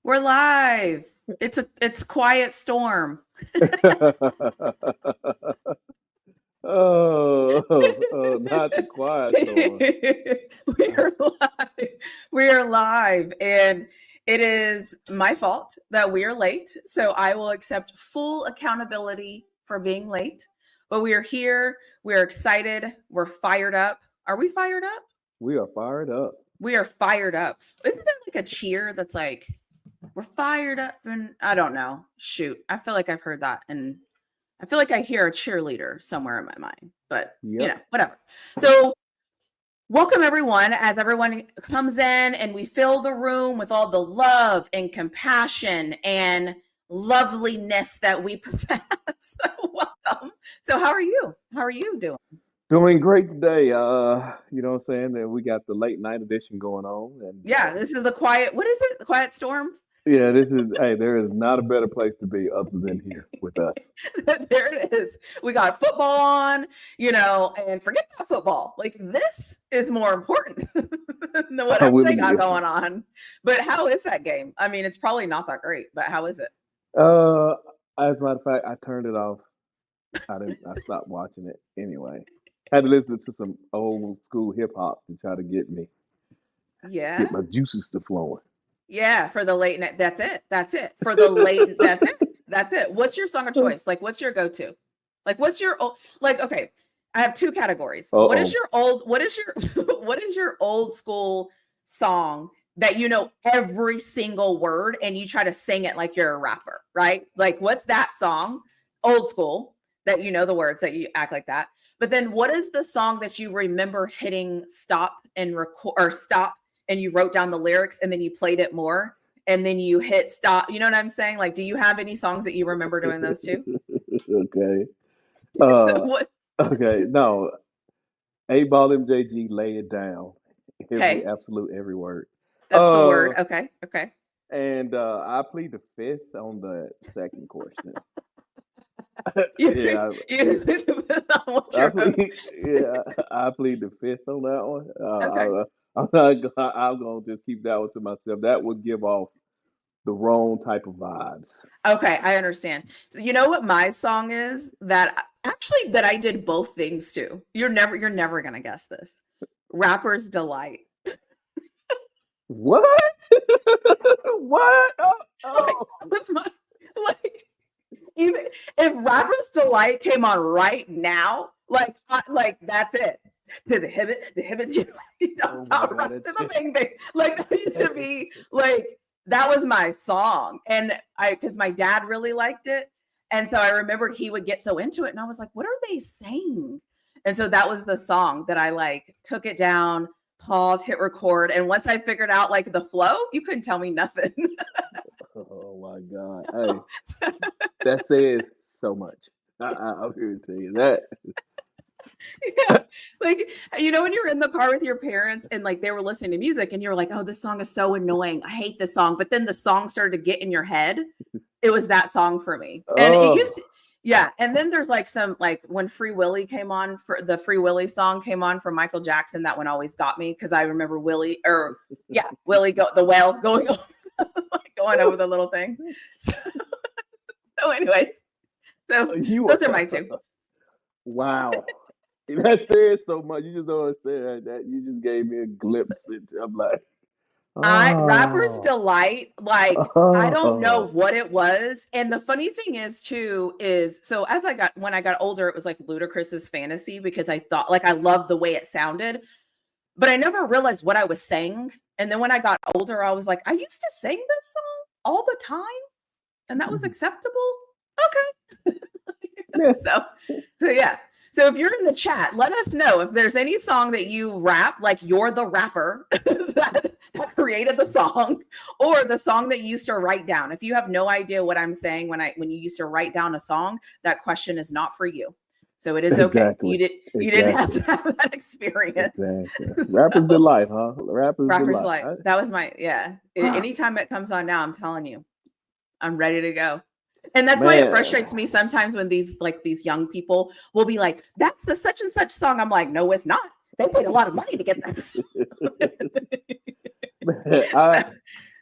We're live. It's quiet storm. Not the quiet storm. We are live. We are live, and it is my fault that we are late. So I will accept full accountability for being late. But we are here. We are excited. We're fired up. Are we fired up? We are fired up. We are fired up. Isn't that like a cheer that's like, we're fired up? And I don't know. Shoot. I feel like I've heard that. And I feel like I hear a cheerleader somewhere in my mind. But, whatever. So welcome everyone as everyone comes in and we fill the room with all the love and compassion and loveliness that we possess. Welcome. So how are you? How are you doing? Doing great today. You know what I'm saying? That we got the late night edition going on. And yeah, this is the quiet, what is it? The quiet storm? Yeah, there is not a better place to be other than here with us. There it is. We got football on, and forget that football. Like, this is more important than whatever they got going on. But how is that game? I mean, it's probably not that great, but how is it? As a matter of fact, I turned it off. I stopped watching it anyway. I had to listen to some old school hip hop to try to get me. Yeah. Get my juices to flowing. Yeah, for the late night. That's it. For the late, that's it. What's your song of choice? Like, what's your go-to? Like, what's your okay, I have two categories. What is your old school song that you know every single word and you try to sing it like you're a rapper, right? Like, what's that song, old school, that you know the words, that you act like that? But then what is the song that you remember hitting stop and record, or stop, and you wrote down the lyrics and then you played it more and then you hit stop? You know what I'm saying? Like, do you have any songs that you remember doing those too? Okay. What? Okay. No. 8-Ball MJG, Lay It Down. Every word. That's the word. Okay. And I plead the fifth on the second question. I plead the fifth on that one. Okay. I'm gonna just keep that one to myself. That would give off the wrong type of vibes. Okay, I understand. So you know what my song is that I did both things too. You're never gonna guess this. Rapper's Delight. What? What? Even if Rapper's Delight came on right now, like that's it. To the hibbit, to the bang bang. Like, that used to be like, that was my song. And because my dad really liked it. And so I remember he would get so into it and I was like, what are they saying? And so that was the song that I took it down, pause, hit record. And once I figured out the flow, you couldn't tell me nothing. Oh my God. Hey, that says so much. I'm here to tell you that. Yeah, when you're in the car with your parents and they were listening to music and you were like, oh, this song is so annoying, I hate this song, but then the song started to get in your head. It was that song for me. And it used to, yeah. And then there's some when Free Willy came on, for the Free Willy song came on from Michael Jackson, that one always got me because I remember Willie the whale going going over the little thing. So anyways, those are my two. Wow. That says so much. You just don't understand that. You just gave me a glimpse into. I'm like, Rapper's Delight. I don't know what it was. And the funny thing is too, so when I got older, it was Ludacris's Fantasy, because I thought I loved the way it sounded, but I never realized what I was saying. And then when I got older, I was like, I used to sing this song all the time and that was acceptable. Okay. Yeah. So yeah. So if you're in the chat, let us know if there's any song that you rap, like you're the rapper that created the song, or the song that you used to write down. If you have no idea what I'm saying when you used to write down a song, that question is not for you. So it is okay. Exactly. You didn't have to have that experience. Exactly. Rapper's Delight, huh? Rapper's Delight. That was my, yeah. Anytime it comes on now, I'm telling you, I'm ready to go. And that's why it frustrates me sometimes when these young people will be like, that's the such and such song. I'm like, no, it's not. They paid a lot of money to get that.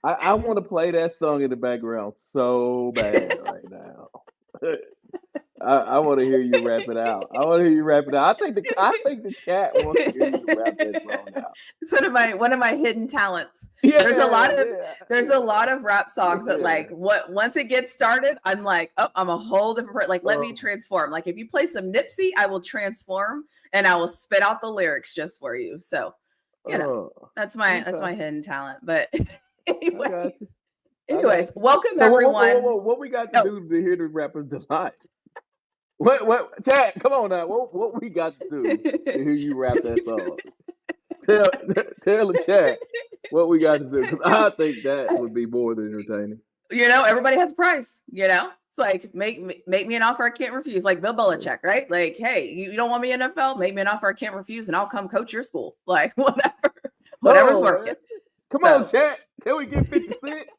I want to play that song in the background so bad right now. I want to hear you rap it out. I want to hear you rap it out. I think the chat wants to hear you rap that song out. It's one of my hidden talents. Yeah, There's a lot yeah. of rap songs that like once it gets started, I'm like, oh, I'm a whole different like let me transform. Like if you play some Nipsey, I will transform and I will spit out the lyrics just for you. So you know, that's my hidden talent. But anyways, welcome everyone. What we got to do to hear the rappers delight? What chat? Come on now. What we got to do to hear you rap that song? Tell the chat what we got to do, because I think that would be more than entertaining. You know, everybody has a price. You know, it's like make me an offer I can't refuse. Like Bill Belichick, right? Like, hey, you don't want me in NFL? Make me an offer I can't refuse, and I'll come coach your school. Like whatever's working. Man. Come on, chat. Can we get 50 cents?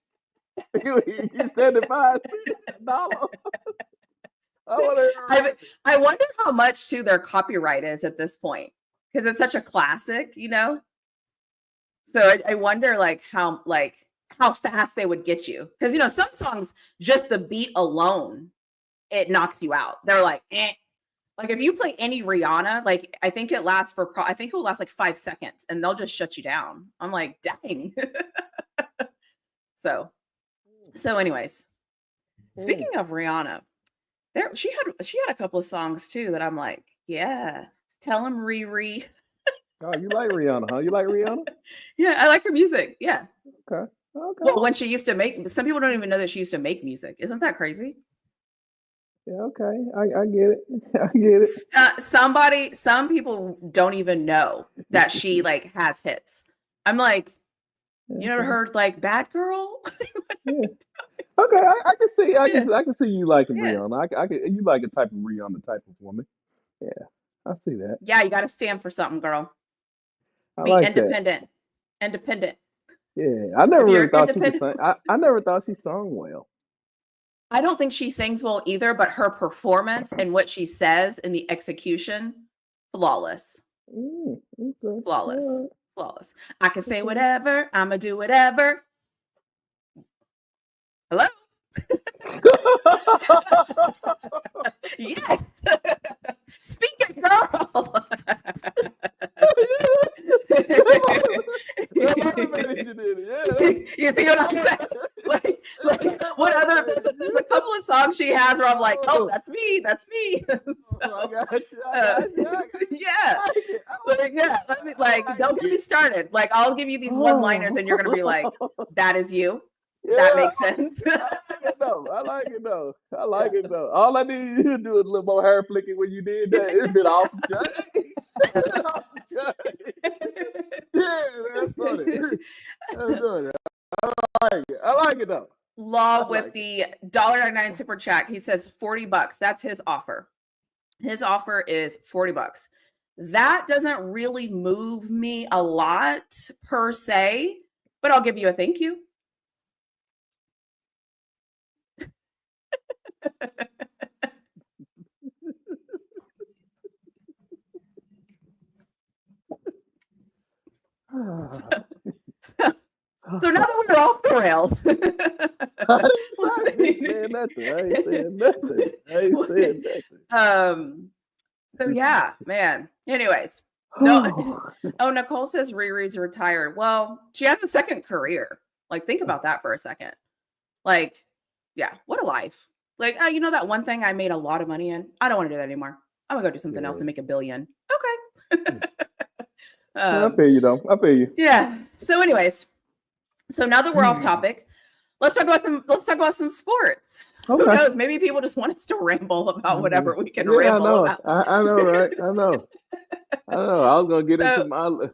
Can we get 75 cents? $1? I wonder how much too their copyright is at this point, because it's such a classic, you know. So I wonder like how fast they would get you, because you know some songs just the beat alone it knocks you out. They're like, eh. Like if you play any Rihanna, like I think it lasts like 5 seconds, and they'll just shut you down. I'm like, dang. So anyways, speaking of Rihanna. She had a couple of songs too that I'm like, yeah, tell him Riri. Oh, you like Rihanna, huh? You like Rihanna? Yeah, I like her music. Yeah. Okay. Well, when she used to make, some people don't even know that she used to make music. Isn't that crazy? Yeah. Okay. I get it. I get it. Some people don't even know that she like has hits. I'm like, you never heard like Bad Girl? Yeah. Okay, I can see you liking Rihanna. You like a type of Rihanna type of woman. Yeah, I see that. Yeah, you got to stand for something, girl. I Be like independent. That. Independent. Yeah, I never really thought she could sing. I never thought she sung well. I don't think she sings well either, but her performance and what she says in the execution, flawless. Okay. Flawless. Right. Flawless. I can say whatever. I'ma do whatever. Hello? Yes. Speaking girl. You see what I'm saying? Like what other there's a couple of songs she has where I'm like, oh, that's me. So, I got you. Yeah. Like don't get me started. Like I'll give you these one-liners and you're gonna be like, that is you. Yeah, that makes sense. I like it though. All I need you to do is a little more hair flicking when you did that. It's been off the chain. Yeah, that's funny. That's funny. I like it though. Law with the $1.99 super chat. He says $40. That's his offer. His offer is $40. That doesn't really move me a lot per se, but I'll give you a thank you. So now that we're off the rails. I ain't saying nothing. So yeah, man. Anyways. No. Oh, Nicole says Riri's retired. Well, she has a second career. Like, think about that for a second. Like, yeah, what a life. Like, you know that one thing I made a lot of money in? I don't want to do that anymore. I'm gonna go do something else and make $1 billion. Okay. I feel you though. I feel you. Yeah. So, anyways, so now that we're off topic, let's talk about some sports. Okay. Who knows? Maybe people just want us to ramble about whatever we can ramble about. I know, right? I know. I was gonna get into my my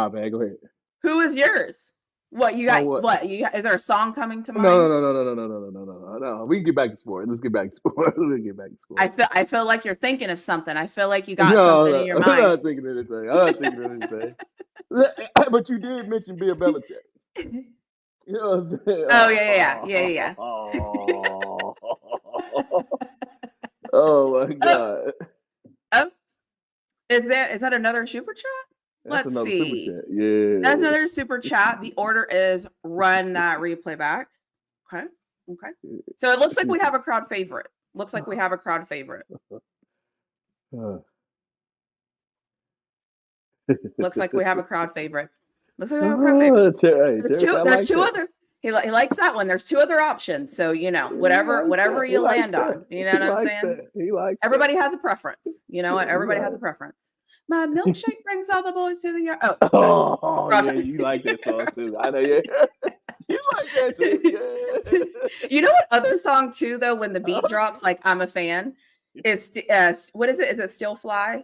bad. Go ahead. Who is yours? What you got? What you got? Is there a song coming to mind? No. We can get back to sport. Let's get back to sport. I feel like you're thinking of something. I feel like you got something in your mind. I'm not thinking of anything. But you did mention Bill Belichick. You know what I'm saying? Oh yeah. Oh my God. Oh, is that another super chat? That's Let's another super see. chat. That's Yeah. another super chat. The order is run that replay back. Okay. Okay. So it looks like we have a crowd favorite. Looks like we have a crowd favorite. Looks like we have a crowd favorite. Looks like we have a crowd favorite. There's two other. He likes that one. There's two other options. So whatever you land on. You know what I'm saying? He likes. Everybody has a preference. You know what? Everybody has a preference. My milkshake brings all the boys to the yard. Oh yeah, you like that song too. I know. Yeah, you like that too. Yeah. You know what other song too though? When the beat drops, like I'm a fan. Is what is it? Is it Still Fly?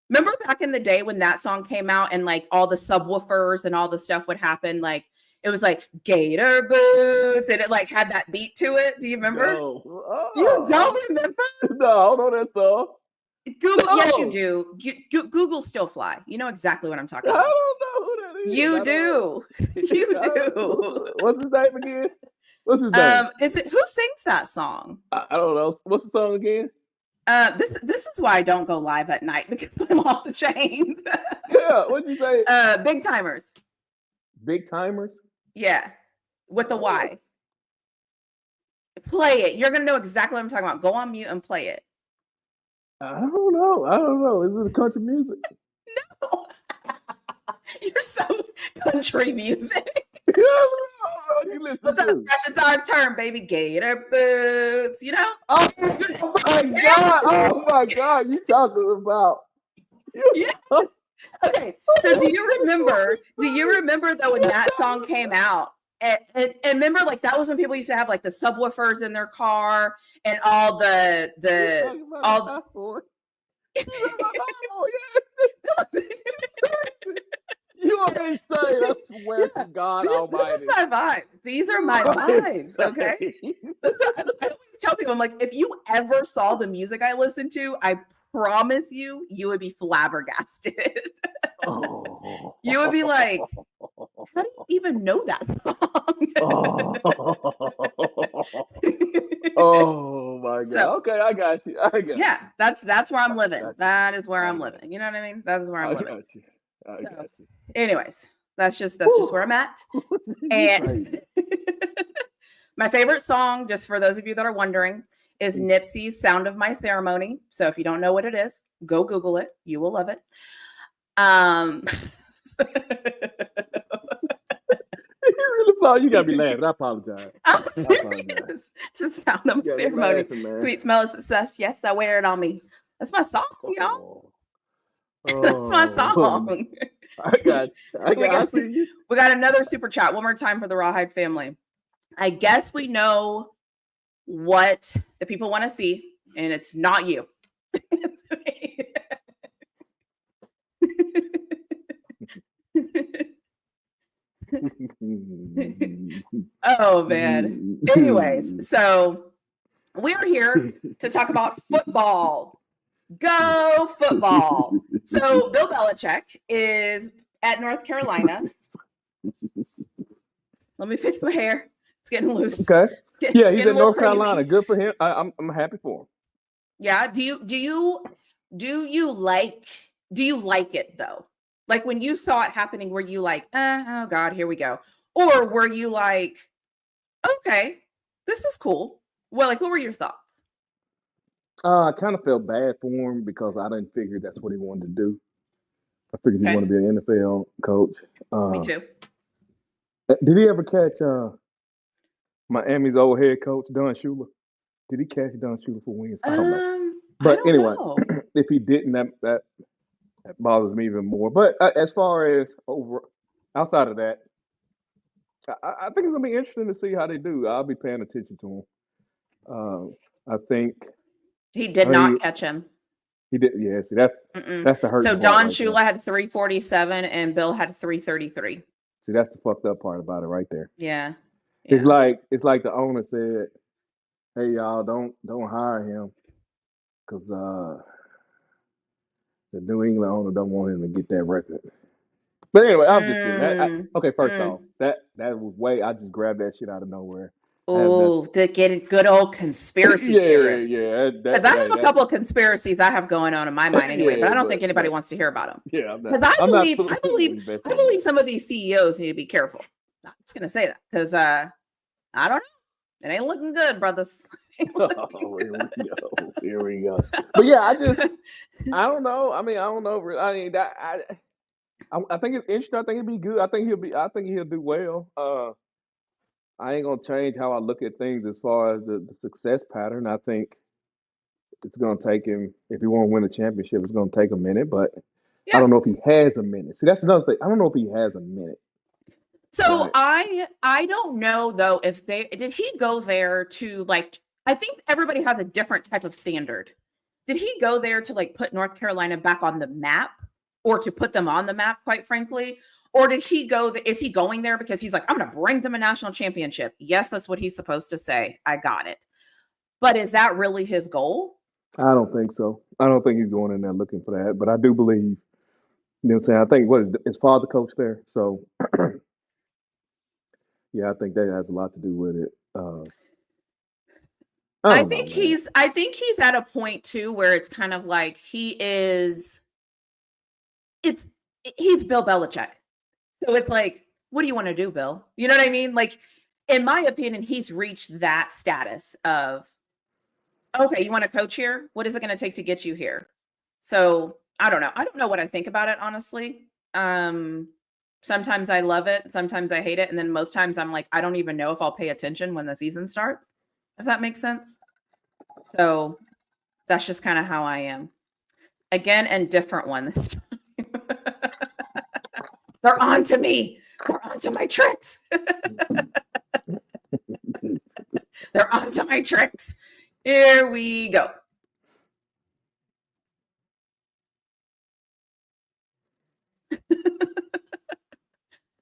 Remember back in the day when that song came out and like all the subwoofers and all the stuff would happen, like it was like Gator Boots and it like had that beat to it. Do you remember? No. You don't remember? No, I don't know that song. Google, yes, you do. Google Still Fly. You know exactly what I'm talking about. I don't know who that is. You do. You do. What's his name again? What's his name? Who sings that song? I don't know. What's the song again? This is why I don't go live at night because I'm off the chain. Yeah, what'd you say? Big Timers. Big Timers? Yeah, with a Y. Play it. You're gonna know exactly what I'm talking about. Go on mute and play it. I don't know. Is it country music? No. You're so country music. I don't know what you listen to. That's our term, baby. Gator Boots. You know? Oh my God! Oh my God! You talking about? Yeah. Okay. So do you remember though when that song came out? And remember, like that was when people used to have like the subwoofers in their car and all the You already say I swear to God Almighty. This is my vibes. These are my vibes. Okay. I always tell people, I'm like, if you ever saw the music I listen to, I promise you would be flabbergasted. Oh. You would be like, how do you even know that song? Oh my God. So, okay, I got you. Yeah, that's where I'm living. That is where I'm living. You know what I mean? That is where I'm living. I got you. Anyways, that's just where I'm at. And my favorite song, just for those of you that are wondering, is Nipsey's "Sound of My Ceremony." So if you don't know what it is, go Google it. You will love it. You gotta be laughing. I apologize. It's the "Sound of My Ceremony." Laughing, sweet smell of success. Yes, I wear it on me. That's my song, y'all. That's my song. I see you. We got another super chat. One more time for the Rawhide family. I guess we know what the people want to see, and it's not you. Oh man. Anyways, so we're here to talk about football. Go football. So Bill Belichick is at North Carolina. Let me fix my hair. It's getting loose. Okay. He's at North Carolina. Good for him. I'm happy for him. Yeah. Do you like it though? Like when you saw it happening, were you like, oh God, here we go? Or were you like, okay, this is cool? Well, like, what were your thoughts? I kind of felt bad for him because I didn't figure that's what he wanted to do. I figured he wanted to be an NFL coach. Me too. Did he ever catch Miami's old head coach, Don Shula? Did he catch Don Shula for wins? I don't know. But anyway, if he didn't, that bothers me even more. But as far as outside of that, I think it's gonna be interesting to see how they do. I'll be paying attention to him. I think he did not catch him. He did. Yeah. See, that's the hurt. So Don Shula had 347 and Bill had 333. See, that's the fucked up part about it right there. Yeah. It's like the owner said, "Hey y'all, don't hire him because the New England owner don't want him to get that record." But anyway, I'm just saying that. Okay, first off, that was way. I just grabbed that shit out of nowhere. Oh, to get a good old conspiracy Yeah, theorist. yeah, Because I have a couple of conspiracies I have going on in my mind anyway, but yeah, I don't think anybody but wants to hear about them. yeah, Because I'm not fully I invested in believe that. some of these CEOs need to be careful. I'm just gonna say that because I don't know. It ain't looking good, brothers. Oh, here we go. Here we go. But yeah, I don't know. I mean, I don't know. I mean, I think it's interesting. I think it'd be good. I think he'll do well. I ain't gonna change how I look at things as far as the success pattern. I think it's gonna take him if he want to win a championship. It's gonna take a minute, but I Yeah. don't know if he has a minute. See, that's another thing. I don't know if he has a minute. So Right. I don't know though if they did he go there to like I think everybody has a different type of standard. Did he go there to like put North Carolina back on the map or to put them on the map, quite frankly? Or did he go is he going there because he's like, I'm gonna bring them a national championship? Yes, that's what he's supposed to say. I got it. But is that really his goal? I don't think so. I don't think he's going in there looking for that. But I do believe, you know what I'm saying? I think what is his father coach there? So yeah, I think that has a lot to do with it. I don't know, man. I think he's at a point too where it's kind of like it's he's Bill Belichick. So it's like, what do you want to do, Bill? You know what I mean? Like, in my opinion, he's reached that status of, okay, you want to coach here? What is it going to take to get you here? So I don't know. I don't know what I think about it, honestly. Sometimes I love it, sometimes I hate it. And then most times I'm like, I don't even know if I'll pay attention when the season starts, if that makes sense. So that's just kind of how I am. Again, and different one this time. They're on to me. They're on to my tricks. They're on to my tricks. Here we go.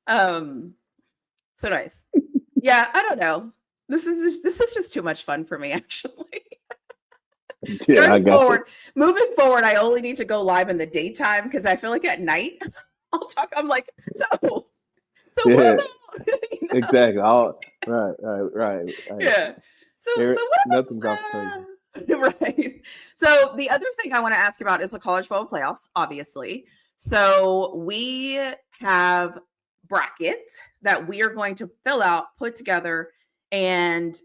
um, so nice. Yeah, I don't know. This is just too much fun for me, actually. Yeah, I Starting got you. forward, moving forward, I only need to go live in the daytime because I feel like at night I'll talk. I'm like, so what Yeah, about exactly. Right. yeah. So Nothing's off the table. what about right? So the other thing I want to ask you about is the college football playoffs, obviously. So we have brackets that we are going to fill out, put together, and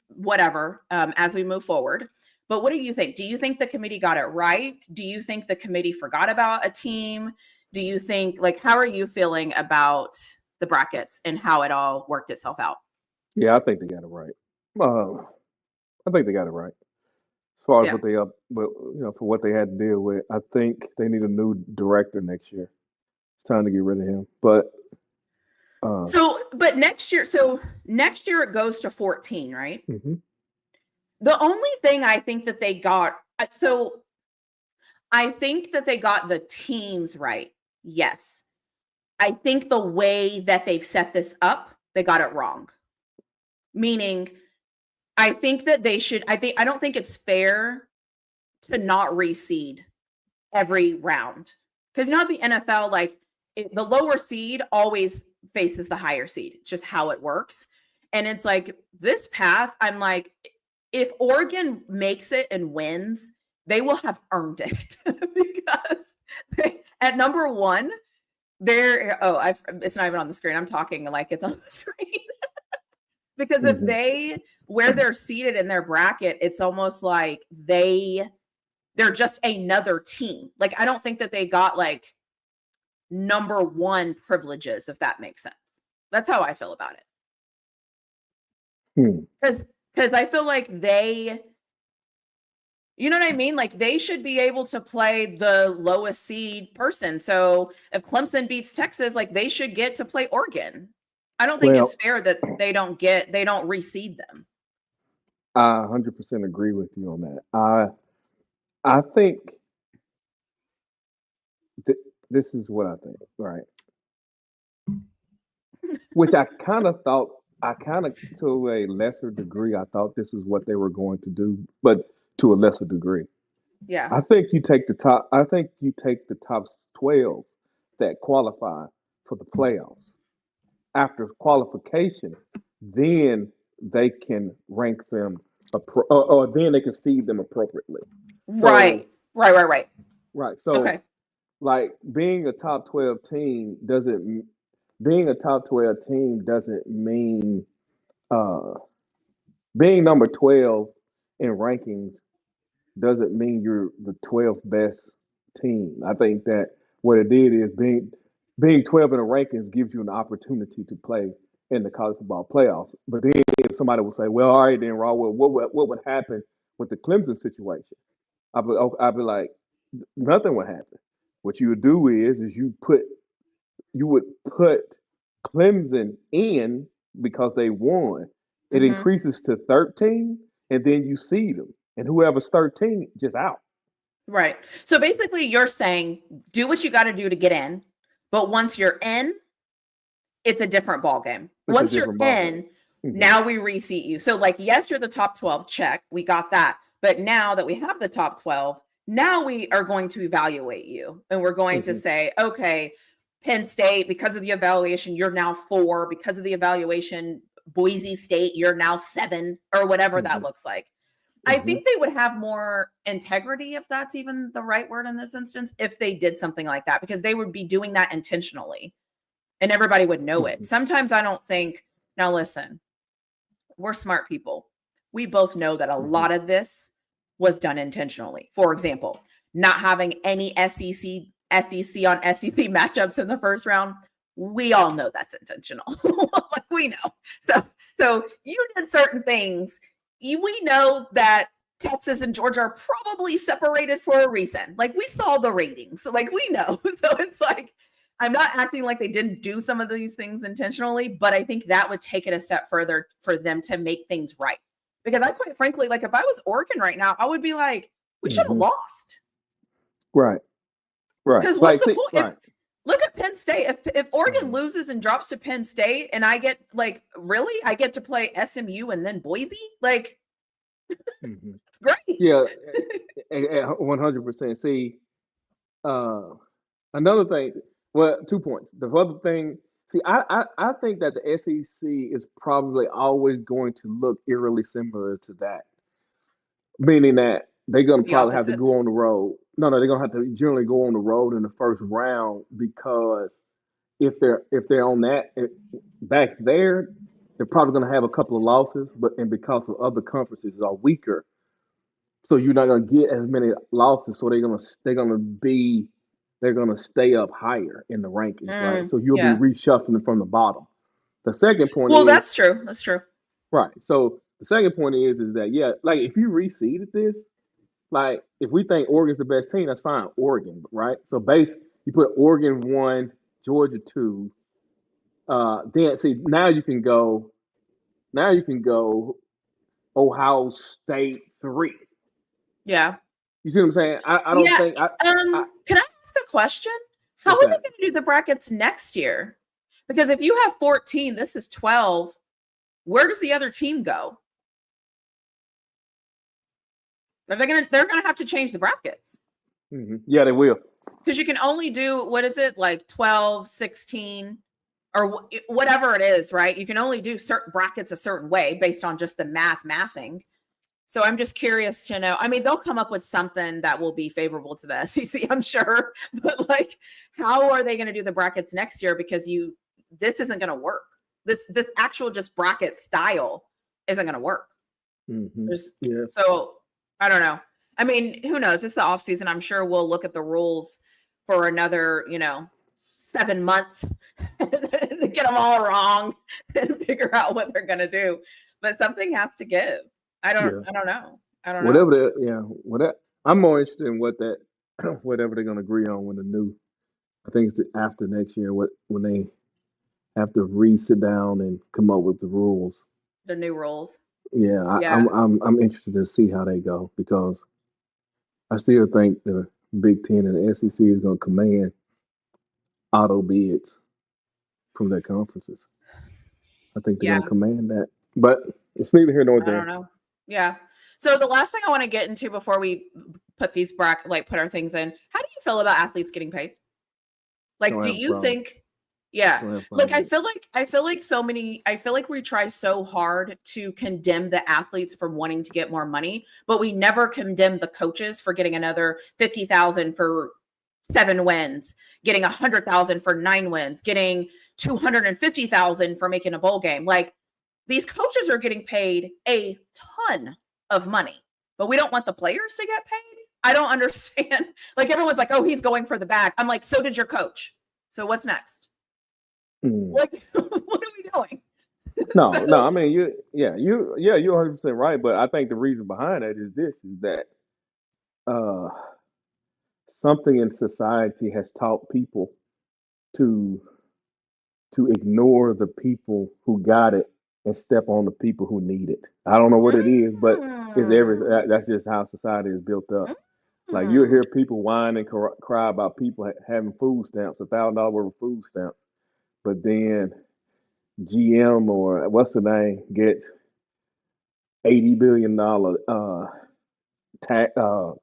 whatever as we move forward. But what do you think? Do you think the committee got it right? Do you think the committee forgot about a team? Do you think like how are you feeling about the brackets and how it all worked itself out? Yeah, I think they got it right. I think they got it right. As far as Yeah. but for what they had to deal with, I think they need a new director next year. It's time to get rid of him. But uh, But next year it goes to 14, right? mhm. The only thing I think that they got, so I think that they got the teams right. Yes. I think the way that they've set this up, they got it wrong. Meaning, I think that I don't think it's fair to not reseed every round. Because not the NFL, like the lower seed always faces the higher seed. It's just how it works. And it's like this path, I'm like, if Oregon makes it and wins, they will have earned it because at number one, it's not even on the screen. I'm talking like it's on the screen. Because if Mhm. where they're seated in their bracket, it's almost like they're just another team. Like I don't think that they got like number one privileges, if that makes sense. That's how I feel about it. Hmm. Because I feel like you know what I mean? Like they should be able to play the lowest seed person. So if Clemson beats Texas, like they should get to play Oregon. I don't think it's Well, fair that they don't reseed them. I 100% agree with you on that. I think this is what I think, right? Which I kind of, to a lesser degree, I thought this is what they were going to do, but to a lesser degree. Yeah. I think you take the top 12 that qualify for the playoffs. After qualification, then they can rank them, or then they can seed them appropriately. So, Right. right. So, Okay. like being a top 12 team doesn't mean uh, being number 12 in rankings doesn't mean you're the 12th best team. I think that what it did is being 12 in the rankings gives you an opportunity to play in the college football playoffs. But then if somebody will say, well, all right, then, Raw, well, what would happen with the Clemson situation? I'd be like, nothing would happen. What you would do is you would put Clemson in because they won. It Mm-hmm. increases to 13, and then you seed them, and whoever's 13 just out. Right. So basically, you're saying do what you got to do to get in, but once you're in, it's a different ball game. It's a Once you're different ball game. in, Mm-hmm. now we reseat you. So like, yes, you're the top 12, check. We got that. But now that we have the top 12, now we are going to evaluate you. And we're going to Mm-hmm. say, okay, Penn State, because of the evaluation, you're now 4. Because of the evaluation, Boise State, you're now 7, or whatever that Mm-hmm. looks like. I Mm-hmm. think they would have more integrity, if that's even the right word in this instance, if they did something like that, because they would be doing that intentionally and everybody would know it. Mm-hmm. Sometimes I don't think, now listen, we're smart people. We both know that a Mm-hmm. lot of this was done intentionally. For example, not having any SEC on SEC matchups in the first round. We all know that's intentional. Like we know. So you did certain things. We know that Texas and Georgia are probably separated for a reason. Like we saw the ratings. So like we know. So it's like I'm not acting like they didn't do some of these things intentionally, but I think that would take it a step further for them to make things right. Because I quite frankly, like if I was Oregon right now, I would be like, we should have Mm-hmm. lost. Right. Right. Because what's Like, the see, point? right. Look at Penn State. If Oregon Mm-hmm. loses and drops to Penn State, and I get like, really, I get to play SMU and then Boise, like, Mm-hmm. it's great. Yeah, 100%. See, uh, another thing. Well, 2 points. The other thing. See, I think that the SEC is probably always going to look eerily similar to that, meaning that they're going to The probably have to opposites. go on the road. No, they're going to have to generally go on the road in the first round because if they're on that back there, they're probably going to have a couple of losses, but and because of other conferences are weaker, so you're not going to get as many losses. So they're going to stay up higher in the rankings, right? So you'll be Yeah. reshuffling from the bottom. The second point Well, is that's true. That's true. right. So the second point is that yeah, like if you reseeded this, like if we think Oregon's the best team, that's fine, Oregon, right? So you put Oregon 1, Georgia 2. Then see now you can go Ohio State 3. Yeah. You see what I'm saying? I don't Yeah. think I Can I ask a question? How what's are they that? going to do the brackets next year? Because if you have 14, this is 12. Where does the other team go? They're gonna have to change the brackets. Mm-hmm. Yeah, they will. Because you can only do, what is it, like 12, 16, or whatever it is, right? You can only do certain brackets a certain way based on just the mathing. So I'm just curious to know. I mean, they'll come up with something that will be favorable to the SEC, I'm sure. But like, how are they going to do the brackets next year? Because this isn't going to work. This actual just bracket style isn't going to work. Mm-hmm. There's, Yeah. so I don't know. I mean, who knows? It's the off season. I'm sure we'll look at the rules for another, 7 months to get them all wrong and figure out what they're going to do. But something has to give. I don't know. I don't know. Whatever. I'm more interested in whatever they're gonna agree on when I think it's after next year when they have to sit down and come up with the rules. The new rules. Yeah, Yeah. I'm interested to see how they go because I still think the Big Ten and the SEC is gonna command auto bids from their conferences. I think they're Yeah. gonna command that, but it's neither here nor I don't there. know. Yeah. So the last thing I want to get into before we put these put our things in, how do you feel about athletes getting paid? I Like, don't do have a you problem. think Yeah. Go ahead, Like find it. I feel like we try so hard to condemn the athletes for wanting to get more money, but we never condemn the coaches for getting another 50,000 for 7 wins, getting 100,000 for 9 wins, getting 250,000 for making a bowl game. Like these coaches are getting paid a ton of money, but we don't want the players to get paid. I don't understand. Like everyone's like, "Oh, he's going for the bag." I'm like, "So did your coach." So what's next? Like, what are we doing? No. I mean, you're 100% right. But I think the reason behind that is that uh, something in society has taught people to ignore the people who got it and step on the people who need it. I don't know what it is, but that's just how society is built up. Like you'll hear people whine and cry about people having food stamps, $1,000 worth of food stamps, but then GM or what's the name gets $80 billion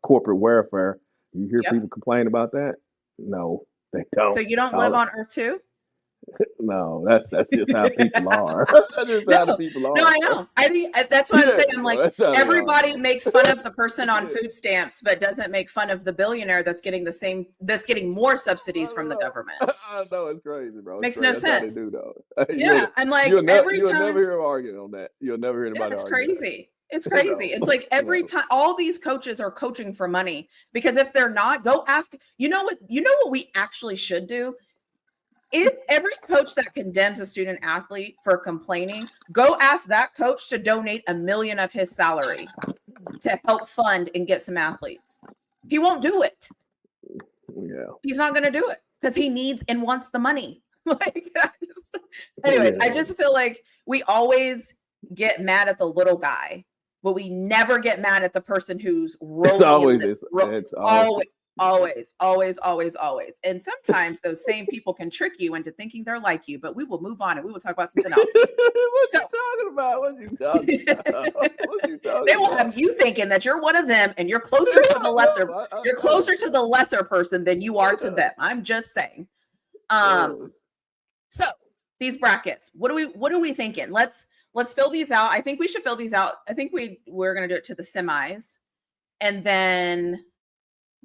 corporate welfare. You hear Yep. people complain about that? No, they don't. So you don't live on Earth too? No, that's just how people are. That's just how the No, people no, are. I know. I think that's what I'm Yeah, saying. I'm bro, like, that's how they are, everybody bro. makes fun of the person on Yeah. food stamps, but doesn't make fun of the billionaire that's getting more subsidies from the government. I know it's crazy, bro. It's Makes crazy. no That's how they sense. do, though. Yeah, I'm like, every You'll never time. hear them arguing on that. You'll never hear Yeah, anybody it's argue that. crazy. It's crazy. It's like every No. time all these coaches are coaching for money because if they're not, go ask. You know what we actually should do? If every coach that condemns a student athlete for complaining, go ask that coach to donate $1 million of his salary to help fund and get some athletes. He won't do it. Yeah. He's not going to do it because he needs and wants the money. Anyways, I just feel like we always get mad at the little guy, but we never get mad at the person who's rolling It's always. And sometimes those same people can trick you into thinking they're like you, but we will move on and we will talk about something else. What you talking about? What you talking about? They will have you thinking that you're one of them and you're closer to the lesser. You're closer to the lesser person than you are to them. I'm just saying. So these brackets, what are we thinking? Let's fill these out. I think we should fill these out. I think we're gonna do it to the semis and then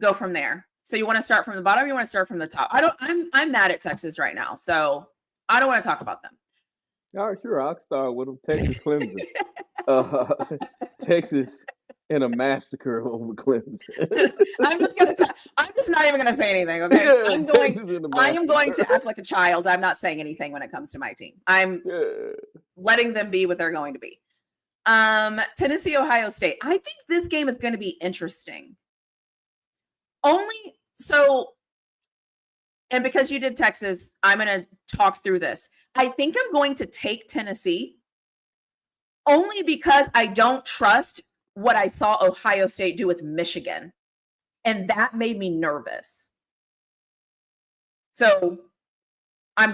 go from there. So you want to start from the bottom? Or you want to start from the top? I'm mad at Texas right now, so I don't want to talk about them. All right, sure. I'll start with them. Texas, Clemson. Texas in a massacre over Clemson. I'm just not even gonna say anything. Okay, I am going to act like a child. I'm not saying anything when it comes to my team. I'm letting them be what they're going to be. Tennessee, Ohio State. I think this game is going to be interesting. And because you did Texas, I'm going to talk through this. I think I'm going to take Tennessee only because I don't trust what I saw Ohio State do with Michigan. And that made me nervous. So I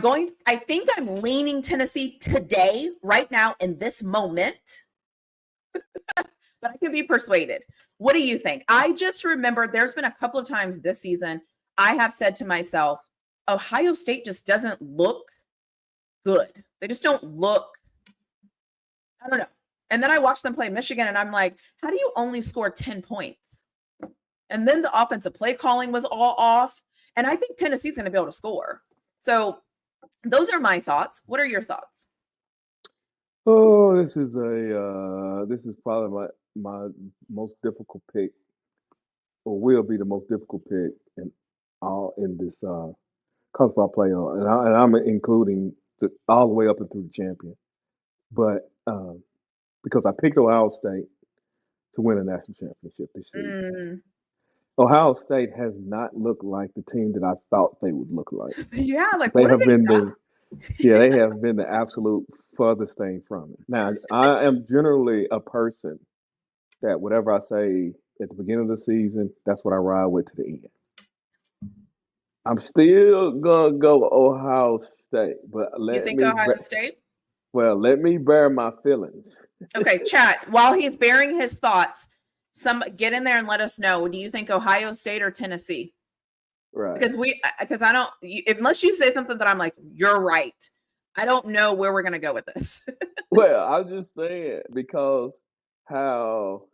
think I'm leaning Tennessee today, right now, in this moment. But I can be persuaded. What do you think? I just remember there's been a couple of times this season I have said to myself, Ohio State just doesn't look good. They just don't look, I don't know. And then I watched them play Michigan and I'm like, how do you only score 10 points? And then the offensive play calling was all off. And I think Tennessee's going to be able to score. So those are my thoughts. What are your thoughts? Oh, this is probably my most difficult pick, or will be the most difficult pick in this college football playoff, and I'm including all the way up and through the champion. But because I picked Ohio State to win a national championship this season. Ohio State has not looked like the team that I thought they would look like. Yeah, like they have been they have been the absolute furthest thing from it. Now, I am generally a person that whatever I say at the beginning of the season, that's what I ride with to the end. I'm still gonna go Ohio State, but Ohio State? Well, let me bear my feelings. Okay, chat. While he's bearing his thoughts, get in there and let us know. Do you think Ohio State or Tennessee? Right. because I don't, unless you say something that I'm like, you're right. I don't know where we're gonna go with this. Well, I'm just saying because how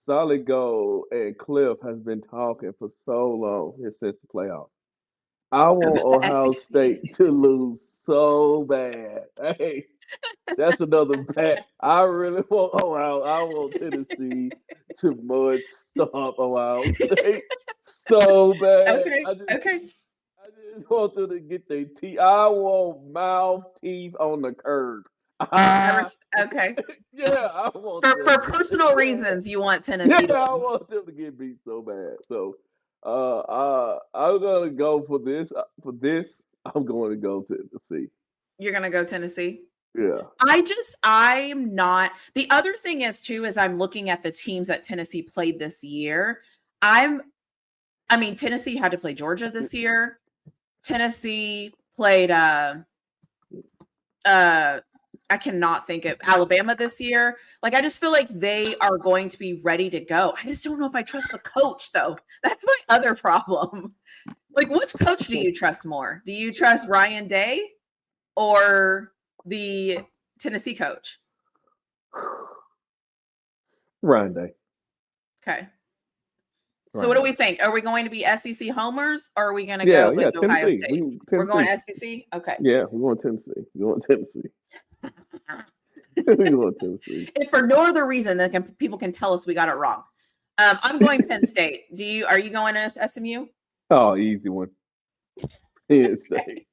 Solid Gold and Cliff has been talking for so long here since the playoffs. I want About the Ohio SEC. State to lose so bad. Hey, that's another bad. I really want Ohio. I want Tennessee to mud stomp Ohio State so bad. Okay. Okay. I just want them to get their teeth. I want mouth teeth on the curb. Ah, Okay. yeah, I want For them. personal Yeah, reasons, you want yeah, Tennessee to I win. want them to get beat so bad. So, I'm gonna go for this. For this, I'm going to go to Tennessee. You're gonna go Tennessee. Yeah. I'm not. The other thing is too, is I'm looking at the teams that Tennessee played this year. I'm, I mean, Tennessee had to play Georgia this year. Tennessee played I cannot think of Alabama this year. Like I just feel like they are going to be ready to go. I just don't know if I trust the coach though. That's my other problem. Like which coach do you trust more? Do you trust Ryan Day or the Tennessee coach? Ryan Day. Okay. So what Ryan do Day. we think? Are we going to be SEC homers or are we going to go Yeah, with yeah, Ohio Tennessee. State? We're going Tennessee. SEC? Okay. Yeah, we want Tennessee. We want Tennessee. We want Tennessee. If for no other reason than people can tell us we got it wrong. I'm going Penn State. Are you going to SMU? Oh, easy one. Penn State.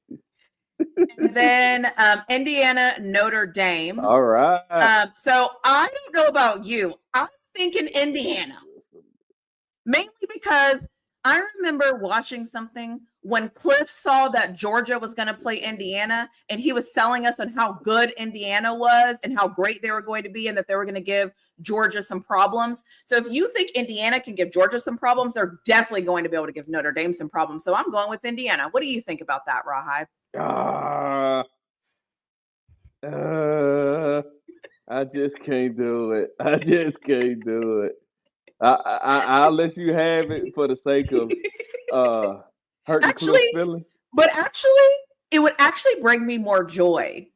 And then Indiana, Notre Dame. All right. So I don't know about you. I'm thinking Indiana. Mainly because I remember watching something when Cliff saw that Georgia was going to play Indiana, and he was selling us on how good Indiana was and how great they were going to be, and that they were going to give Georgia some problems. So if you think Indiana can give Georgia some problems, they're definitely going to be able to give Notre Dame some problems. So I'm going with Indiana. What do you think about that, Rahai? I just can't do it. I just can't do it. I'll let you have it for the sake of hurting Cliff's Actually, feelings. it would actually bring me more joy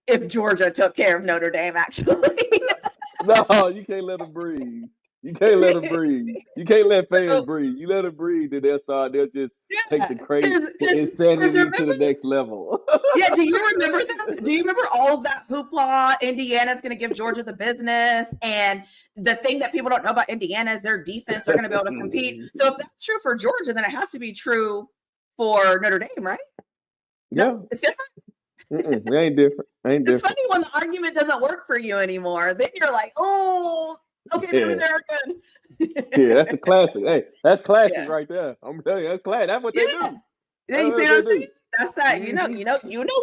if Georgia took care of Notre Dame, actually. No, you can't let them breathe. You can't let them breathe. You can't let fans breathe. You let them breathe, then they'll just take the crazy insanity to the next level. Yeah, do you remember that? Do you remember all of that hoopla? Indiana's going to give Georgia the business, and the thing that people don't know about Indiana is their defense. They're going to be able to compete. So if that's true for Georgia, then it has to be true for Notre Dame, right? Yeah, no, it's different. It ain't different. It's funny when the argument doesn't work for you anymore. Then you're like, oh, okay, maybe they're good. Yeah, that's the classic. Hey, that's classic right there. I'm telling you, that's classic. That's what they do. Yeah, you see what I'm saying? That's that. You know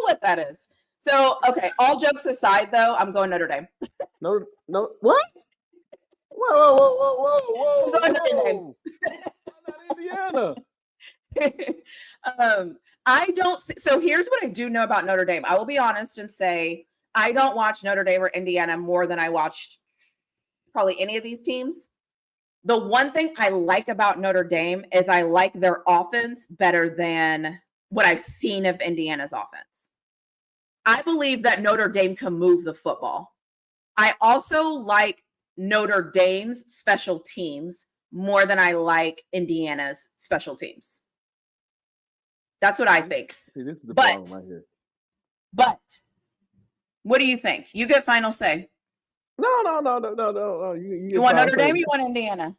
what that is. So, okay. All jokes aside, though, I'm going Notre Dame. No, what? Whoa! I'm going Notre Dame. Not Indiana. I don't. So here's what I do know about Notre Dame. I will be honest and say I don't watch Notre Dame or Indiana more than I watched probably any of these teams. The one thing I like about Notre Dame is I like their offense better than what I've seen of Indiana's offense. I believe that Notre Dame can move the football. I also like Notre Dame's special teams more than I like Indiana's special teams. That's what I think. See, this is the problem right here. But what do you think? You get final say. No. You want Notre Dame or you want Indiana?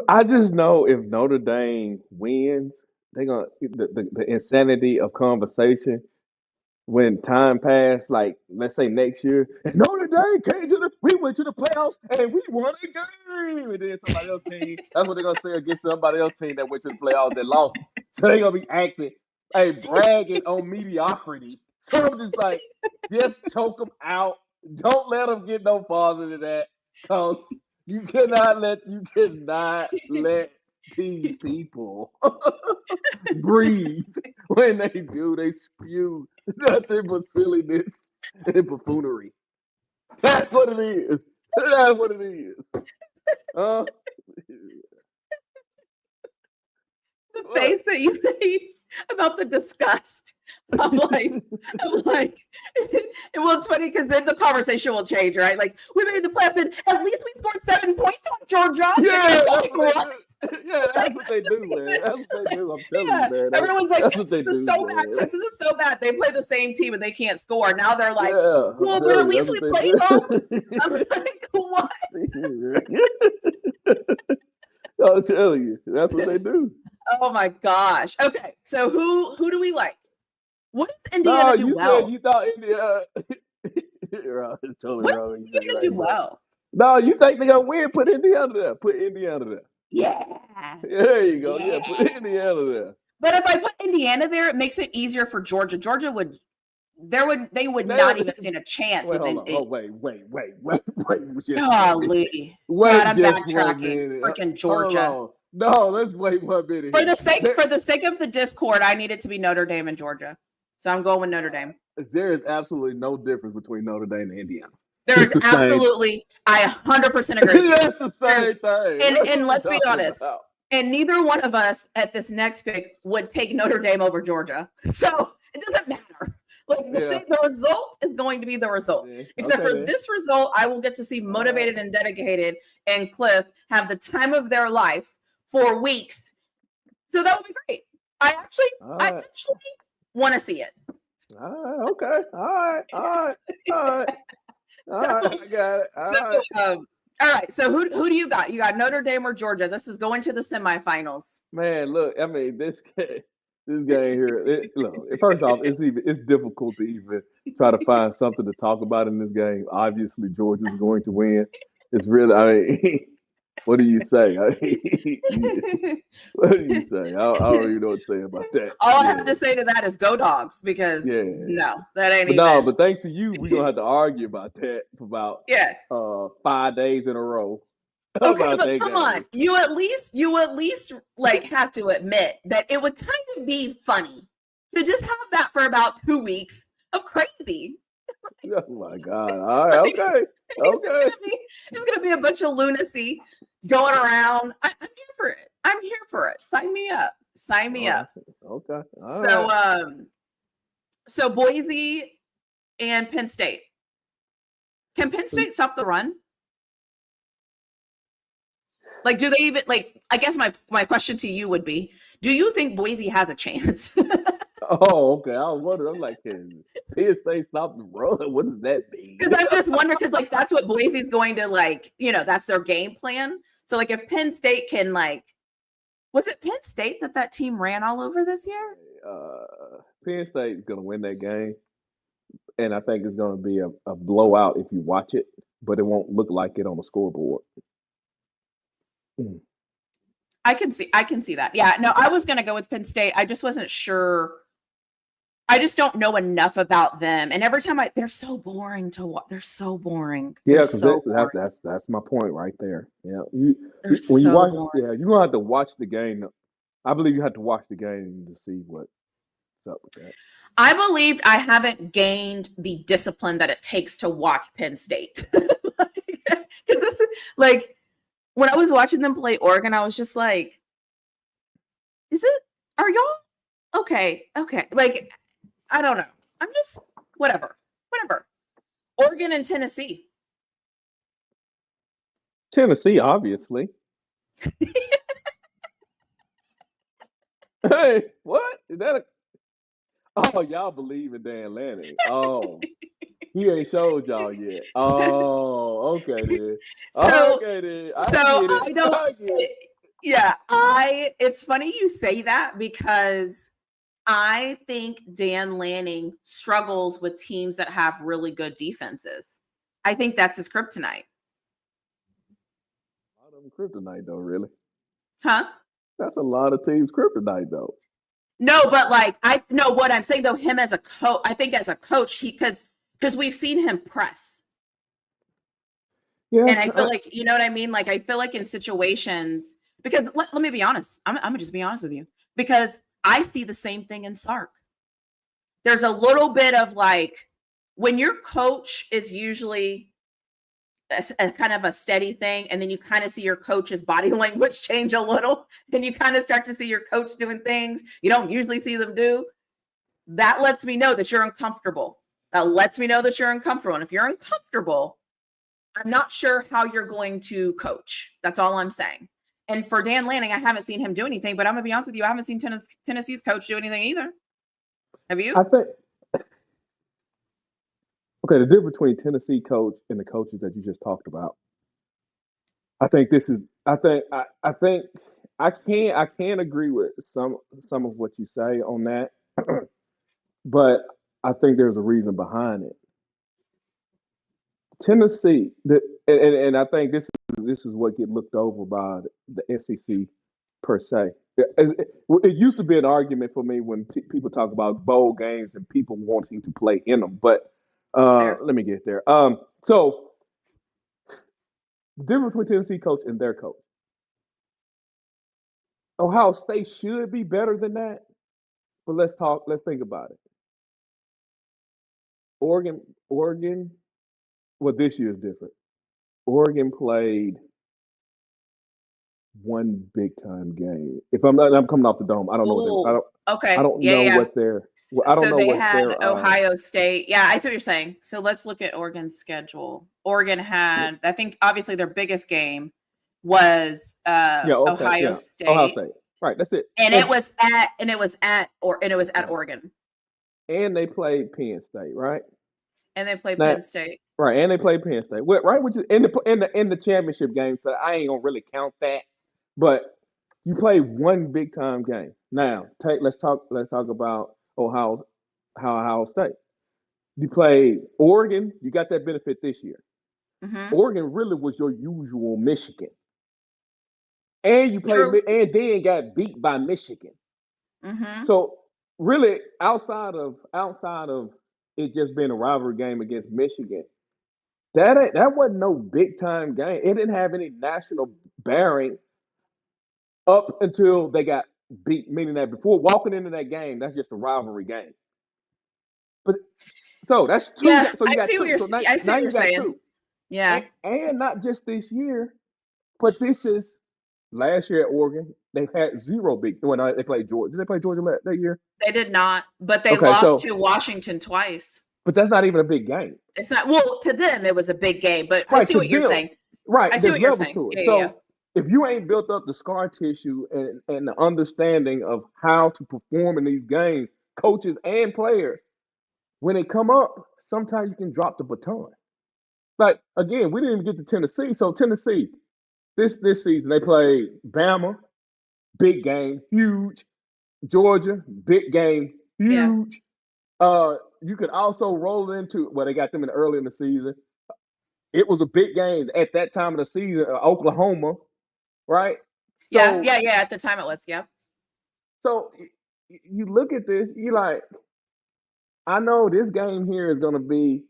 I just know if Notre Dame wins, they're gonna the insanity of conversation when time passed, like let's say next year, and Notre Dame we went to the playoffs and we won a game, and then somebody else team, that's what they're gonna say against somebody else team that went to the playoffs that lost. So they're gonna be acting, bragging on mediocrity. So I'm just like, just choke them out. Don't let them get no farther than that, cause you cannot let these people breathe. When they do, they spew nothing but silliness and buffoonery. That's what it is. That's what it is. face that you made about the disgust. I'm like, well, it's funny because then the conversation will change, right? Like, we made the playoffs, and at least we scored 7 points on Georgia. Yeah, that's what they do, man. That's what they do. I'm telling you, man. Everyone's like, that's what Texas they is do, so man. bad. Texas is so bad. They play the same team and they can't score. Now they're like, yeah, well, but at least we played them. I was like, what? I'll tell you, that's what they do. Oh my gosh. Okay, so who do we like? What does Indiana do well? Said you thought Indiana. Totally what wrong. does Indiana do well? No, you think they're gonna win? Put Indiana there. Put Indiana there. Yeah. There you go. Yeah, put Indiana there. But if I put Indiana there, it makes it easier for Georgia. Georgia would not even stand a chance with Indiana. Wait. Golly. God, I'm backtracking. Freaking Georgia. No, let's wait 1 minute. For the sake of the Discord, I need it to be Notre Dame and Georgia. So I'm going with Notre Dame. There is absolutely no difference between Notre Dame and Indiana. There's absolutely, I 100% agree. That's the same thing. And let's be honest. And neither one of us at this next pick would take Notre Dame over Georgia. So it doesn't matter. Like the result is going to be the result. Yeah. Except for this result, I will get to see motivated and dedicated and Cliff have the time of their life for weeks. So that would be great. I actually want to see it. Okay. All right. I got it. All right. So who do you got? You got Notre Dame or Georgia? This is going to the semifinals. Man, look, I mean, this game here. First off, it's difficult to even try to find something to talk about in this game. Obviously, Georgia's going to win. It's really, I mean, what do you say? What do you say? I don't even know what to say about that. All I have to say to that is go Dogs, because no, that ain't even. No, but thanks to you, we're gonna have to argue about that for about 5 days in a row. Okay, but come on. You at least like have to admit that it would kind of be funny to just have that for about 2 weeks of crazy. Oh my God. All right, okay. It's just gonna be a bunch of lunacy going around. I'm here for it. Sign me up. Okay. So Boise and Penn State. Can Penn State stop the run? Like, do they even, like, I guess my question to you would be, do you think Boise has a chance? Oh, okay. I was wondering. I'm like, can Penn State stop the run? What does that mean? Because I just wonder, because, like, that's what Boise's going to, like, that's their game plan. So, like, if Penn State can, like, was it Penn State that team ran all over this year? Penn State is going to win that game. And I think it's going to be a blowout if you watch it, but it won't look like it on the scoreboard. I can see that. Yeah, no, I was going to go with Penn State. I just wasn't sure. I just don't know enough about them. And every time they're so boring to watch. They're so boring. Yeah, because that's my point right there. Yeah, when you watch, you're going to have to watch the game. I believe you have to watch the game to see what's up with that. I believe I haven't gained the discipline that it takes to watch Penn State. like when I was watching them play Oregon, I was just like, are y'all okay? Like, I don't know. I'm just, whatever. Oregon and Tennessee. Tennessee, obviously. Hey, what? Is that a... Oh, y'all believe in Dan Lanning. Oh, he ain't showed y'all yet. Oh, okay then. I don't. Yeah, it's funny you say that because I think Dan Lanning struggles with teams that have really good defenses. I think that's his kryptonite. A lot of them kryptonite though, really. Huh? That's a lot of teams kryptonite though. No, but like what I'm saying though, him as a coach, I think as a coach, because we've seen him press. Yeah. And I feel like, you know what I mean? Like, I feel like in situations, because let me be honest. I'm going to just be honest with you, because I see the same thing in Sark. There's a little bit of like, when your coach is usually a kind of a steady thing, and then you kind of see your coach's body language change a little, and you kind of start to see your coach doing things you don't usually see them do, that lets me know that you're uncomfortable. That lets me know that you're uncomfortable. And if you're uncomfortable, I'm not sure how you're going to coach. That's all I'm saying. And for Dan Lanning, I haven't seen him do anything, but I'm going to be honest with you, I haven't seen Tennessee's coach do anything either. Have you? I think. Okay, the difference between Tennessee coach and the coaches that you just talked about. I think this is. I think I can agree with some of what you say on that, but I think there's a reason behind it. Tennessee, and I think this is what get looked over by the SEC per se. It used to be an argument for me when people talk about bowl games and people wanting to play in them, but Fair. let me get there. So the difference between Tennessee coach and their coach. Ohio State should be better than that, but let's think about it. Oregon, well, this year is different. Oregon played one big time game. If I'm coming off the dome, I don't know what they, Ooh, I okay. don't Yeah, know yeah. what their I don't So know they what had their Ohio State. Yeah, I see what you're saying. So let's look at Oregon's schedule. Oregon had, I think, obviously their biggest game was yeah, okay, Ohio yeah, Ohio State, State, right? That's it. and it was at Right, Oregon, and they played Penn State, right? and they played Now, Penn State. right, and they played Penn State, right? Which is in the championship game, so I ain't gonna really count that. But you play one big time game. Now, let's talk about Ohio State. You played Oregon. You got that benefit this year. Hmm. Oregon really was your usual Michigan, and you played True. and then got beat by Michigan. Hmm. So really, outside of it just being a rivalry game against Michigan, that wasn't no big time game. It didn't have any national bearing up until they got beat. Meaning that before walking into that game, that's just a rivalry game. But so that's two. Yeah, So you I got see what two. you're. So I see now what you're you got saying. two, Yeah, and not just this year, but this is last year at Oregon. They had zero big. When they played Georgia, did they play Georgia that year? they did not, but they Okay, lost so to Washington twice. but that's not even a big game, It's not, well, to them it was a big game, but I right? see To what you're them, saying. right? I see There's what you're levels saying. to it. Yeah, yeah, yeah. So if you ain't built up the scar tissue and the understanding of how to perform in these games, coaches and players, when they come up, sometimes you can drop the baton. Like again, we didn't even get to Tennessee. So Tennessee, this season they played Bama, big game, huge. Georgia, big game, Yeah. huge. You could also roll into well, they got them in early in the season. It was a big game at that time of the season, Oklahoma, right? Yeah, So, yeah, yeah. At the time it was, yeah. so you look at this, you like, I know this game here is going to be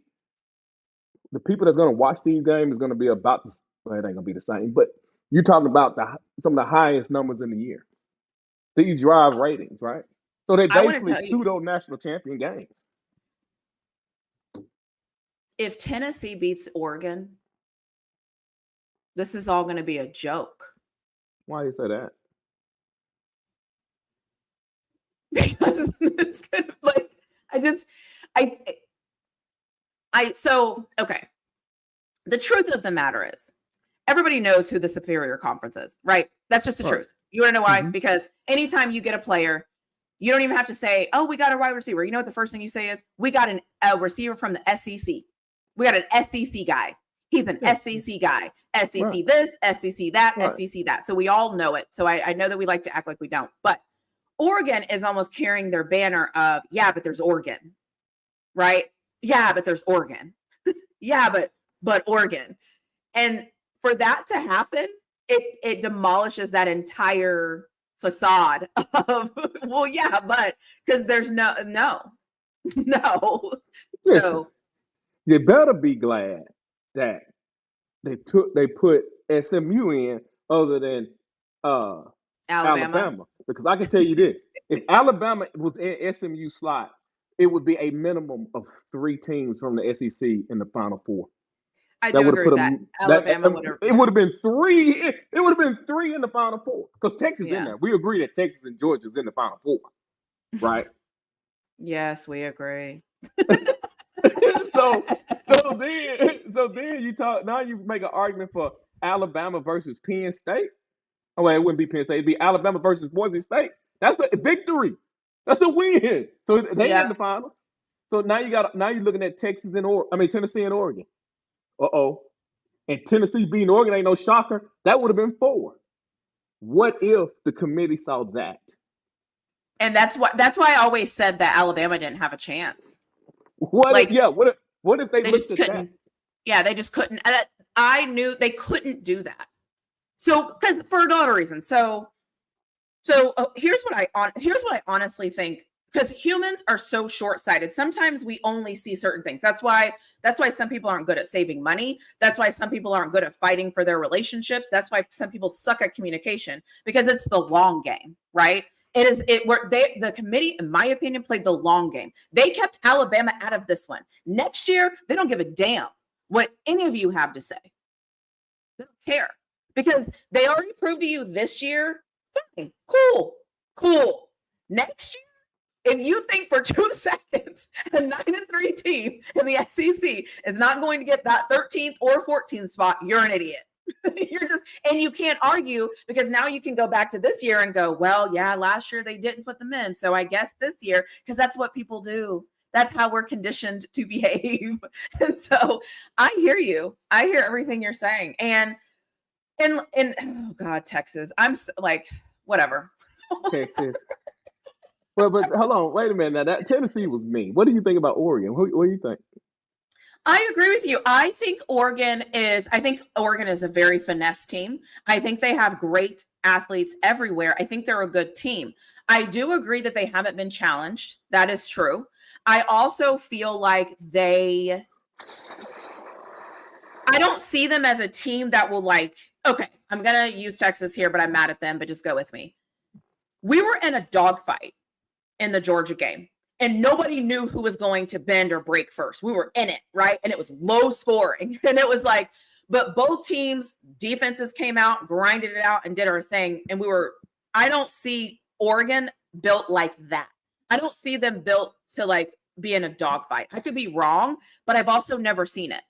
the people that's going to watch these games is going to be about the. Well, it ain't going to be the same, but you're talking about some of the highest numbers in the year. These drive ratings, right? So they I want to basically tell you, pseudo national champion games. if Tennessee beats Oregon, this is all going to be a joke. Why do you say that? Because it's kind of like I just I so okay. The truth of the matter is everybody knows who the superior conference is, right? That's just the Right. truth. You want to know why? Mm-hmm. Because anytime you get a player, you don't even have to say, "Oh, we got a wide receiver." You know what the first thing you say is, "We got a receiver from the SEC. We got an SEC guy. He's an Yeah. SEC guy. Right. SEC this, SEC that, Right. SEC that." So we all know it. So I know that we like to act like we don't. But Oregon is almost carrying their banner of, "Yeah, but there's Oregon." Right? Yeah, but there's Oregon. Yeah, but Oregon. And for that to happen, it demolishes that entire facade of, well, yeah, but because there's no. Listen, So you better be glad that they put SMU in other than uh, Alabama. Alabama, because I can tell you this: if Alabama was in SMU slot, it would be a minimum of 3 teams from the SEC in the Final Four. I That do would have agree put with that. them. That Alabama would have, it yeah, would have been three. It would have been three in the Final Four because Texas in yeah. there. We agree that Texas and Georgia's in the Final Four, right? Yes, we agree. so so then you talk now you make an argument for Alabama versus Penn State. Oh wait, it wouldn't be Penn State, it'd be Alabama versus Boise State. That's a victory. That's a win. So they Yeah. in the finals. So now you're looking at Texas and Tennessee and Oregon. Uh-oh. And Tennessee beating Oregon ain't no shocker. That would have been four. What if the committee saw that? And that's why I always said that Alabama didn't have a chance. What if Like yeah, what if they they looked just at that? couldn't. Yeah, they just couldn't. I knew they couldn't do that. So, because for a lot of reasons. So here's what I honestly think. Because humans are so short-sighted. Sometimes we only see certain things. That's why some people aren't good at saving money. That's why some people aren't good at fighting for their relationships. That's why some people suck at communication because it's the long game, right? It is it where the committee, in my opinion, played the long game. They kept Alabama out of this one. Next year, they don't give a damn what any of you have to say. They don't care because they already proved to you this year. Fine, cool. Next year if you think for 2 seconds a 9-3 team in the SEC is not going to get that 13th or 14th spot, you're an idiot. And you can't argue because now you can go back to this year and go, well, yeah, last year they didn't put them in. So I guess this year, because that's what people do. That's how we're conditioned to behave. And so I hear you. I hear everything you're saying. And oh God, Texas. Like, whatever. Texas. But hold on, wait a minute. Now that Tennessee was mean. What do you think about Oregon? What do you think? I agree with you. I think Oregon is a very finesse team. I think they have great athletes everywhere. I think they're a good team. I do agree that they haven't been challenged. That is true. I also feel like I don't see them as a team that will okay, I'm going to use Texas here, but I'm mad at them, but just go with me. We were in a dogfight in the Georgia game. And nobody knew who was going to bend or break first. We were in it, right? And it was low scoring. And it was but both teams' defenses came out, grinded it out, and did our thing. And I don't see Oregon built like that. I don't see them built to be in a dogfight. I could be wrong, but I've also never seen it.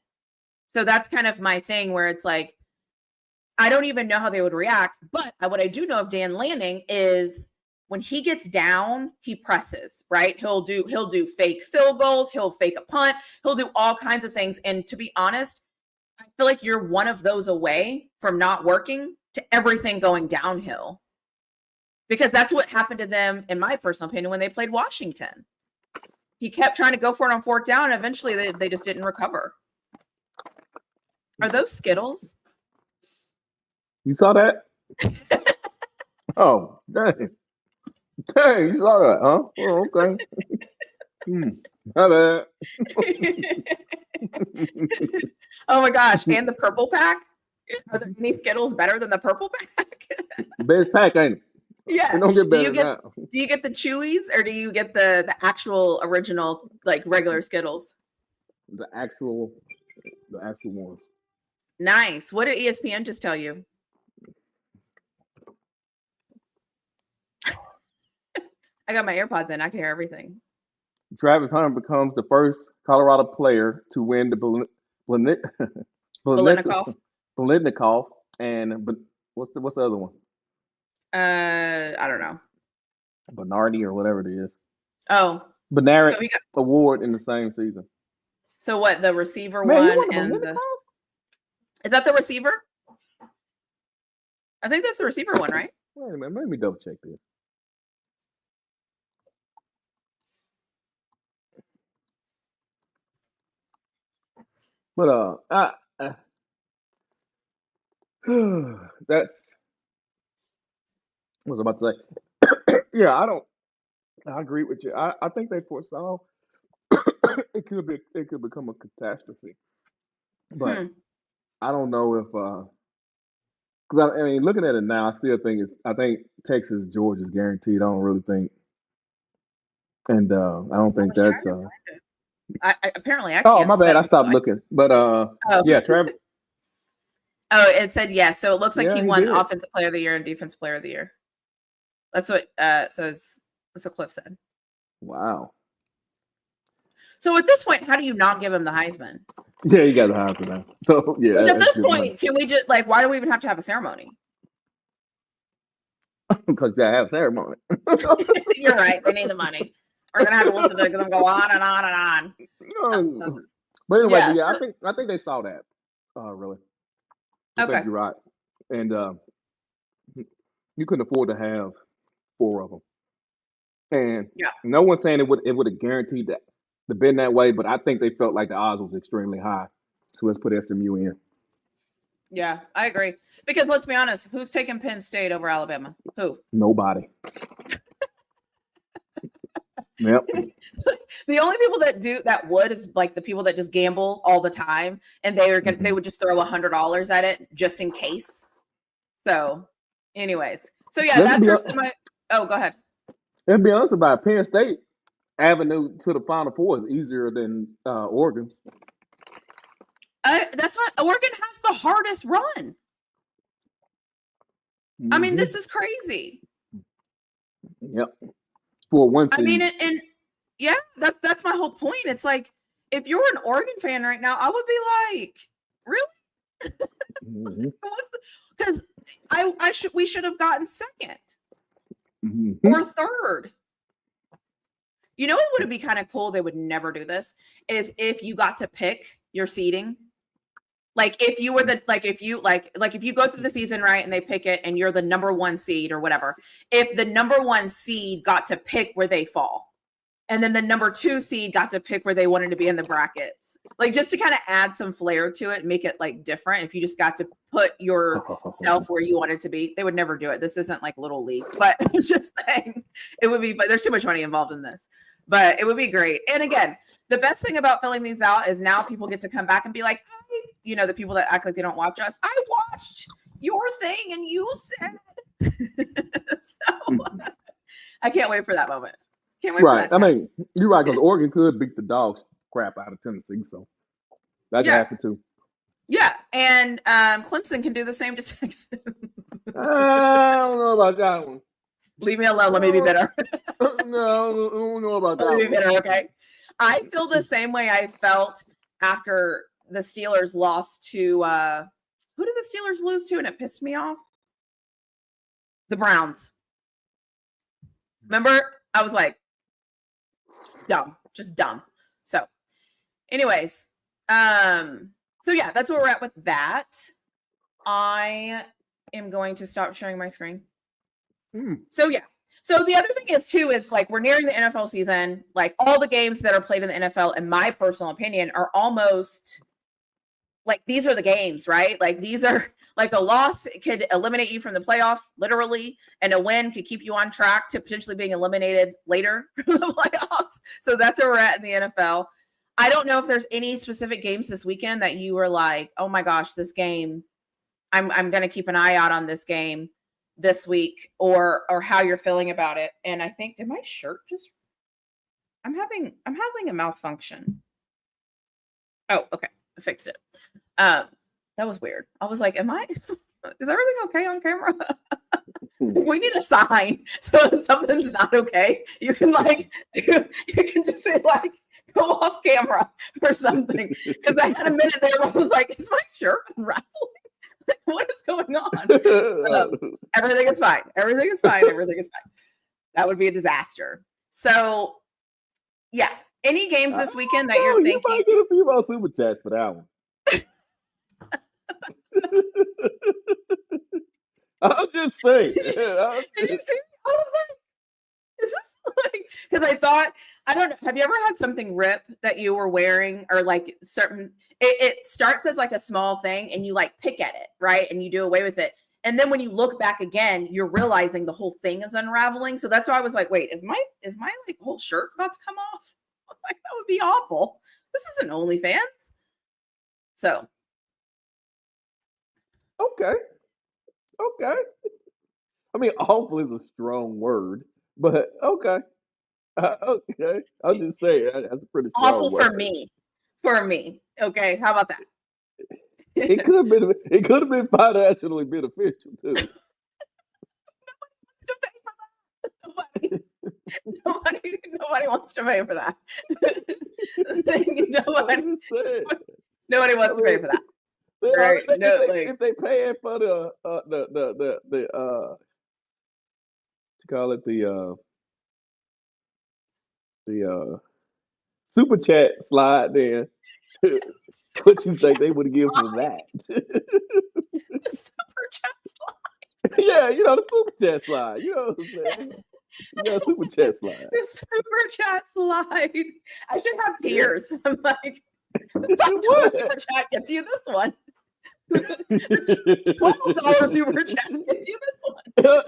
So that's kind of my thing where it's I don't even know how they would react. But what I do know of Dan Lanning is when he gets down, he presses, right? He'll do fake field goals, he'll fake a punt, he'll do all kinds of things. And to be honest, I feel like you're one of those away from not working to everything going downhill. Because that's what happened to them, in my personal opinion, when they played Washington. He kept trying to go for it on fourth down, and eventually they just didn't recover. Are those Skittles? You saw that? Oh, dang. Dang, you saw that, huh? Oh, okay. My bad. Oh my gosh. And the purple pack? Are there any Skittles better than the purple pack? Best pack, ain't it? Yeah. It don't get better than that. Do you get the Chewies or do you get the actual original regular Skittles? The actual ones. Nice. What did ESPN just tell you? I got my AirPods in. I can hear everything. Travis Hunter becomes the first Colorado player to win the Belichick. and what's the other one? I don't know. Bernardi or whatever it is. Oh. Bernard award in the same season. So what, the receiver one and is that the receiver? I think that's the receiver one, right? Wait a minute, let me double check this. But that's what was I about to say. Yeah, I agree with you. I think they foresaw it could become a catastrophe. But I don't know if because I mean looking at it now, I think Texas Georgia is guaranteed. I don't really think, and I don't think that's Apparently I Oh, can't my bad. I spell, so stopped looking. But oh. yeah, Travis. Oh, it said yes. So it looks like Yeah, he he won did. Offensive Player of the Year and Defensive Player of the Year. That's what says. That's what Cliff said. Wow. So at this point, how do you not give him the Heisman? Yeah, you got the high for that. So yeah, Like at that's this good money point, can we just like? Why do we even have to have a ceremony? because they have ceremony. You're right. They need the money. We're gonna have to listen to them go on and on and on. No. But anyway, but Yeah. yeah, So, I think they saw that. Really, I think okay. you're right, and you couldn't afford to have four of them. And Yeah. no one's saying it would have guaranteed that to been that way, but I think they felt like the odds was extremely high. So let's put SMU in. Yeah, I agree. Because let's be honest, who's taking Penn State over Alabama? Who? Nobody. Yep. The only people that do that would is like the people that just gamble all the time, and they would just throw $100 at it just in case. So, anyways, so yeah, Let's that's be our semi. Oh, go ahead. let's be honest about it. Penn State avenue to the Final Four is easier than Oregon. That's not Oregon has the hardest run. I mean, Mm-hmm. this is crazy. Yep. For one I mean, seed. and yeah, that's my whole point. It's like if you're an Oregon fan right now, I would be like, really? Mm-hmm. Because we should have gotten second Mm-hmm. or third. You know what would be kind of cool? They would never do this. Is if you got to pick your seeding. Like if you were if you go through the season right and they pick it and you're the number one seed or whatever. If the number one seed got to pick where they fall, and then the number two seed got to pick where they wanted to be in the brackets, like just to kind of add some flair to it, make it like different. If you just got to put yourself where you wanted to be, they would never do it. This isn't like Little League, but it's just saying it would be. But there's too much money involved in this, but it would be great. And again, the best thing about filling these out is now people get to come back and be like, hey, you know, the people that act like they don't watch us. I watched your thing and you said. So I can't wait for that moment. Can't wait for Right. that I time. mean, you're right because Oregon could beat the dogs crap out of Tennessee, so that could Yeah. happen too. Yeah. And Clemson can do the same to Texas. I don't know about that one. Leave me alone. Let me be better. No, I don't know about that Let me be one. better, okay? I feel the same way I felt after the Steelers lost to who did the Steelers lose to? And it pissed me off. The Browns. Remember? I was like, just dumb. So, anyways, so yeah, that's where we're at with that. I am going to stop sharing my screen. So yeah. So the other thing is too is like we're nearing the NFL season. Like all the games that are played in the NFL, in my personal opinion, are almost like these are the games, right? Like these are like a loss could eliminate you from the playoffs, literally, and a win could keep you on track to potentially being eliminated later from the playoffs. So that's where we're at in the NFL. I don't know if there's any specific games this weekend that you were like, oh my gosh, this game, I'm going to keep an eye out on this game this week, or how you're feeling about it. And I think, did my shirt just? I'm having a malfunction. Oh, okay, I fixed it. That was weird. I was like, am I? Is everything okay on camera? We need a sign so if something's not okay, you can like you can just say like go off camera or something. Because I had a minute there where I was like, is my shirt unraveling? What is going on? Everything is fine. Everything is fine. Everything is fine. That would be a disaster. So, yeah. Any games this weekend that you're thinking? You might get a few more super chats for that one. I'm just saying. Did you see? I was like, is this like? Because I thought, I don't know. Have you ever had something rip that you were wearing, or like certain? It starts as like a small thing, and you like pick at it, right? And you do away with it. And then when you look back again, you're realizing the whole thing is unraveling. So that's why I was like, wait, is my like whole shirt about to come off? Like that would be awful. This isn't OnlyFans. So Okay. I mean, awful is a strong word, but okay. Okay, I'm just saying that's a pretty strong Awful for word. me. For me. Okay, how about that? It could have been. It could have been financially beneficial too. To pay for that. Nobody wants to pay for that. I'm nobody, just saying. nobody I wants to pay mean, for that. they Right? already, No, like if they paying for the what you call it the super chat slide there. What you think they would give for that? the super chat Yeah, the super chat slide. You know what I'm saying? You got a super chat slide. the super chat slide. I should have Yeah. tears. I'm like, the $5 What? super chat gets you this one. The $12 super chat gets you this one. Yeah,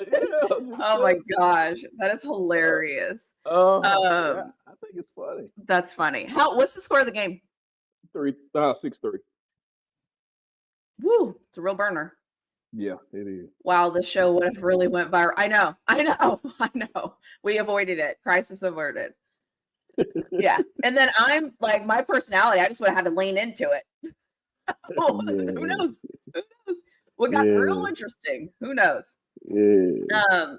I'm just Oh my saying. gosh, that is hilarious. Yeah, I think it's funny. That's funny. What's the score of the game? 6-3. Woo, it's a real burner. Yeah, it is. Wow, the show would have really went viral. I know. I know. We avoided it. Crisis averted. Yeah. And then I'm like, my personality, I just would have had to lean into it. Who Yeah, knows? Who knows? What got real yeah, interesting? Who knows? yeah.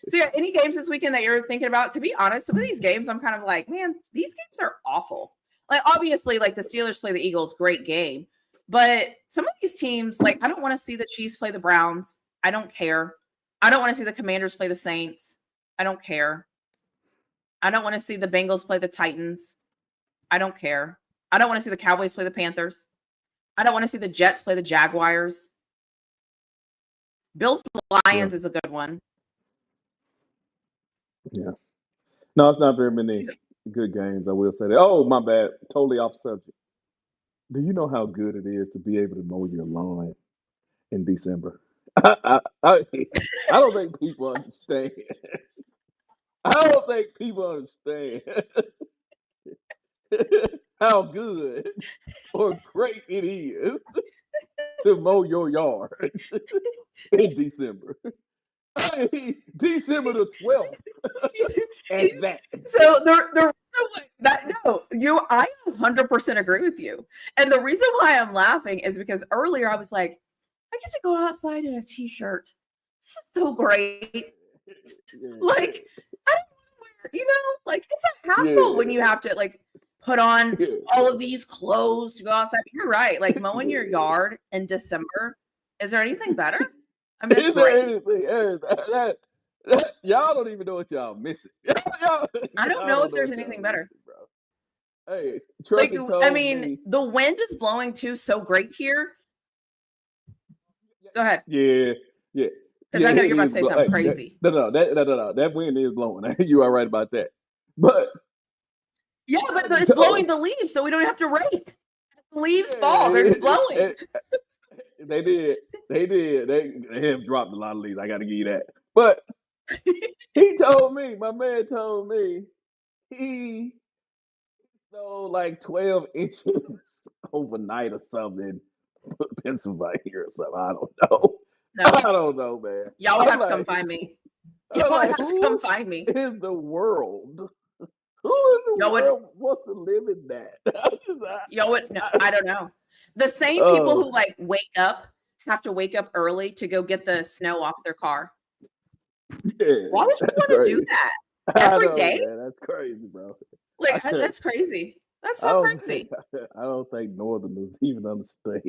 So yeah, any games this weekend that you're thinking about? To be honest, some of these games I'm kind of like, man, these games are awful. Like obviously, like the Steelers play the Eagles, great game. But some of these teams, like I don't want to see the Chiefs play the Browns. I don't care. I don't want to see the Commanders play the Saints. I don't care. I don't want to see the Bengals play the Titans. I don't care. I don't want to see the Cowboys play the Panthers. I don't want to see the Jets play the Jaguars. Bills Yeah, Lions is a good one. yeah. No, it's not very many good games. I will say that. Oh, my bad. Totally off subject. Do you know how good it is to be able to mow your lawn in December? I don't think people understand. I don't think people understand how good or great it is to mow your yard in December. December the 12th at that. So I 100% agree with you. And the reason why I'm laughing is because earlier I was like, I get to go outside in a t-shirt. This is so great. Like, I don't wear, like it's a hassle when you have to like put on all of these clothes to go outside. But you're right. Like mowing your yard in December. Is there anything better? I mean, it's Is there great. anything? Y'all don't even know what y'all missing. I don't Y'all know don't if know there's what y'all anything better. missing, bro. Hey, Like, Trucker I told mean, me. the wind is blowing too so great here. Go ahead. Yeah, yeah, Because yeah. I know It you're about is to say something blowing. crazy. No. That wind is blowing. You are right about that. But Yeah, but Trucker it's blowing told. the leaves, so we don't have to rake. The leaves fall. They're just blowing. Yeah, they did. They did. They have dropped a lot of leaves. I got to give you that. But he told me, my man told me, he stole like 12 inches overnight or something in Pennsylvania or something. I don't know. No, I don't know, man. y'all would I'm have to come like, find me. I'm Y'all would like, have to come who find me. in the world? Who in the Y'all would. world wants to live in that? Y'all would. No, I, I don't know. The same people oh, who like wake up have to wake up early to go get the snow off their car. yeah, Why would you that's want to do crazy. that I every know, day? man. That's crazy, bro. Like I, that's crazy. That's I so don't think crazy. I don't think Northerners even understand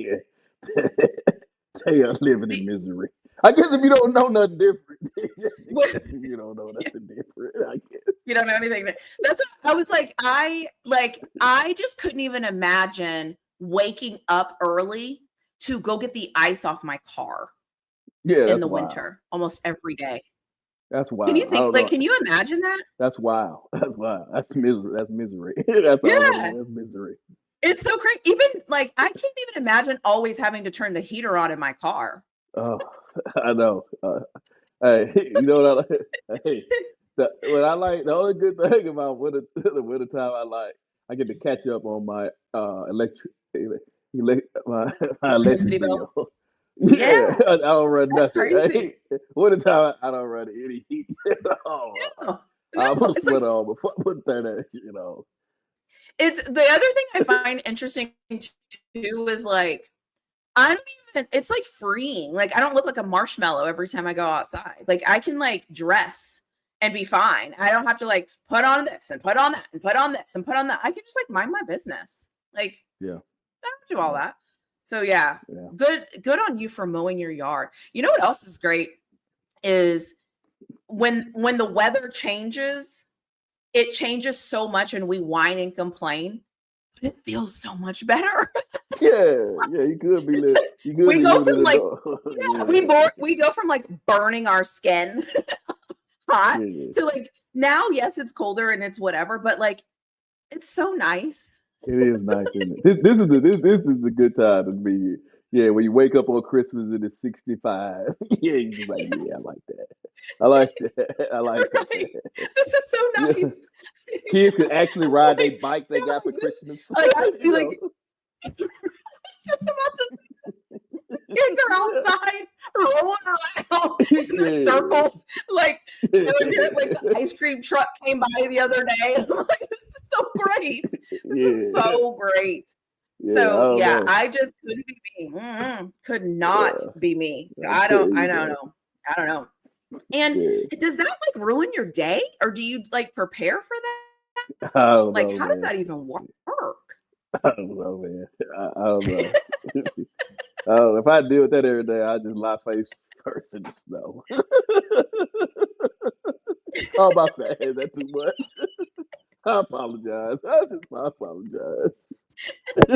they are living in misery. I guess if you don't know nothing different, you don't know nothing different. I guess. You don't know anything. That's what I was like. I just couldn't even imagine waking up early to go get the ice off my car Yeah, in that's the wild. winter almost every day. That's Can you wild. I think don't like know. can you imagine that? That's wild. That's wild. That's misery. That's misery. That's all that Yeah. is. That's misery. It's so crazy. Even like I can't even imagine always having to turn the heater on in my car. Oh, I know. Hey, you know what I like? Hey, what I like, the only good thing about winter, the winter time, I get to catch up on my my electric Electricity bill. bill. Yeah, Yeah, I don't run that's nothing. crazy. Hey, winter time, I don't run any heat at all. Yeah. No, I'll put a it's like sweater on before I put that shit on. it's the other thing I find interesting too is like I don't even it's like freeing. Like I don't look like a marshmallow every time I go outside. Like I can like dress and be fine. I don't have to like put on this and put on that and put on this and put on that. I can just like mind my business. Like Yeah. I don't do all that. So yeah, good on you for mowing your yard. You know what else is great is when the weather changes, it changes so much and we whine and complain, but it feels so much better. Yeah, you could be lit. You could We be go living from in like the we go from like burning our skin hot to like now yes it's colder and it's whatever, but like it's so nice. It is nice, isn't it? This is the good time to be here. Yeah, when you wake up on Christmas and it's 65. Yeah, you just like, yeah, I Yes, like that. I like that. I like right. that. This is so Yeah. nice. Kids could actually ride their Like, bike they got for Christmas. like I see You like know. just about to kids are outside rolling around in their Yeah. circles. Like they would do it, like the ice cream truck came by the other day. And I'm like, this is so great. This is Yeah. so great. Yeah, I So don't yeah, know. I just couldn't be me. Could not be me. I tell I you, don't man. know. I don't know. And Yeah. does that like ruin your day or do you like prepare for that? I don't Like, know, how does man. that even work? I don't know, man. I don't know. If I deal with that every day, I just lie face first in the snow. How about that? Is that too much? I apologize. I apologize.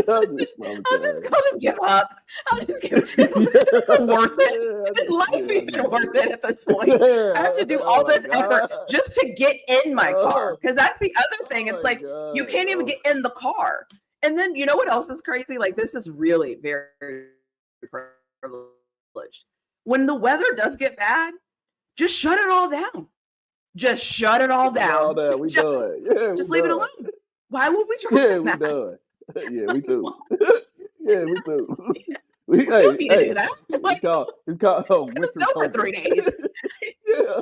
I'll just give up. I'll just give it's worth it. This life ain't worth it at this point. I have to do Oh all my this effort God. just to get in my car. Oh, Because that's the other thing. oh It's my like you God. can't even get in the car. And then you know what else is crazy? Like this is really very privileged. When the weather does get bad, just shut it all down. Just shut it all down. All that we done. Yeah, we Just leave it done. alone. Why would we drive Yeah, we that? done. Yeah, we do. Yeah, we do. We don't need to do that. Like, It's called winter it's over COVID. 3 days. Yeah,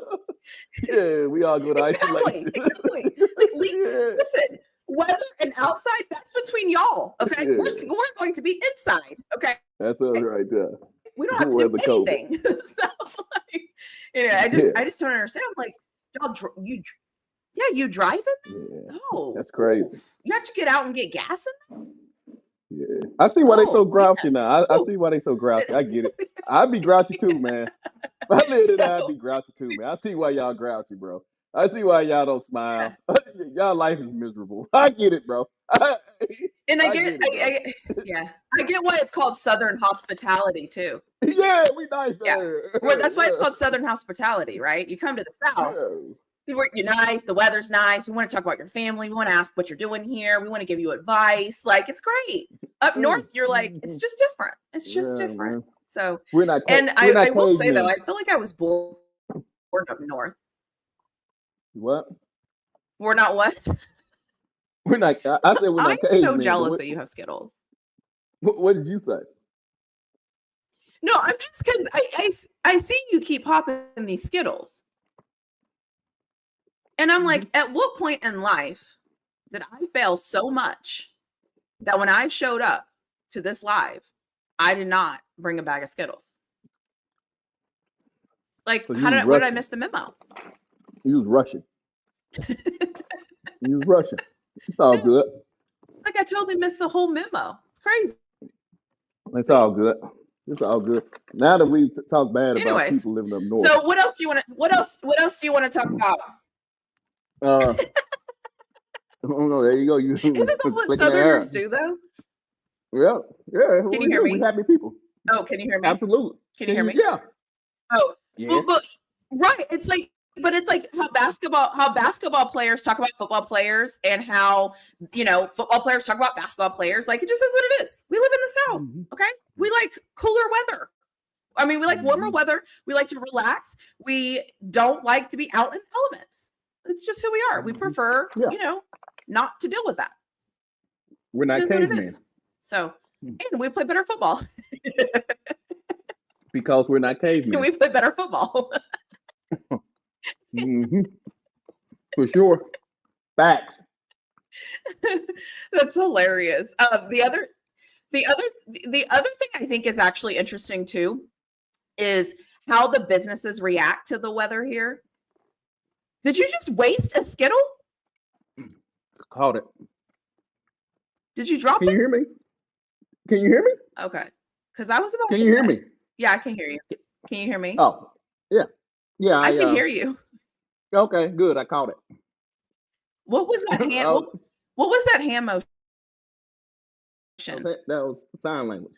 yeah, we all go to isolation. Exactly. Like, Yeah, listen, weather and outside, that's between y'all. Okay. yeah, We're going to be inside. Okay. that's us right there. We don't have to We're do the COVID. anything. So like, yeah, I just don't understand. I'm like, you drive in there? Yeah, Oh, that's crazy. you have to get out and get gas in there? Yeah, I see why they so grouchy now. I Ooh. see why they so grouchy. I get it. I'd be grouchy too, man. If I lived in there, I'd be So, grouchy too, man. I see why y'all grouchy, bro. I see why y'all don't smile. Y'all life is miserable. I get it, bro. and I get it, bro. yeah, I get why it's called Southern hospitality too. Yeah, we nice Yeah. there. Well, that's why it's Yeah, called Southern hospitality, right? You come to the South, yeah. you're nice, the weather's nice. We want to talk about your family. We want to ask what you're doing here. We want to give you advice. Like, it's great. Up north, you're like, it's just different. It's just Yeah, different. man. So, We're not. and We're not I will say though, cavemen. I feel like I was born up north. What? We're not what? We're not. I said we're I'm not so cavemen. But jealous that you have Skittles. what did you say? No, I'm just because I see you keep popping these Skittles. And I'm like, at what point in life did I fail so much that when I showed up to this live, I did not bring a bag of Skittles? Like, So what did I miss the memo? You was rushing. You was rushing. It's all good. It's like I totally missed the whole memo. It's crazy. It's all good. It's all good. Now that we talk bad about Anyways, people living up north. so what else do you want to? What else do you want to talk about? Oh no, there you go. You Isn't that what clicking the Southerners air. do, though? Yeah, yeah. Can you hear me? We happy people. Oh, can you hear me? Absolutely. Can you hear me? Yeah. Oh, Yes. but right. It's like, but it's like how basketball players talk about football players, and how football players talk about basketball players. Like, it just is what it is. We live in the South. Mm-hmm. Okay, we like cooler weather. I mean, we like warmer weather. We like to relax. We don't like to be out in elements. It's just who we are. We prefer, not to deal with that. We're not cavemen. So, and we play better football. Because we're not cavemen. We play better football. Mm-hmm. For sure. Facts. That's hilarious. The other thing I think is actually interesting too is how the businesses react to the weather here. Did you just waste a Skittle? Caught it. Did you drop Can you it? hear me? Can you hear me? Okay. Because I was about Can to you hear say. me? Yeah, I can hear you. Can you hear me? Oh, yeah. Yeah, I can hear you. Okay, good. I caught it. What was that hand? Oh, What was that hand motion? that was sign language.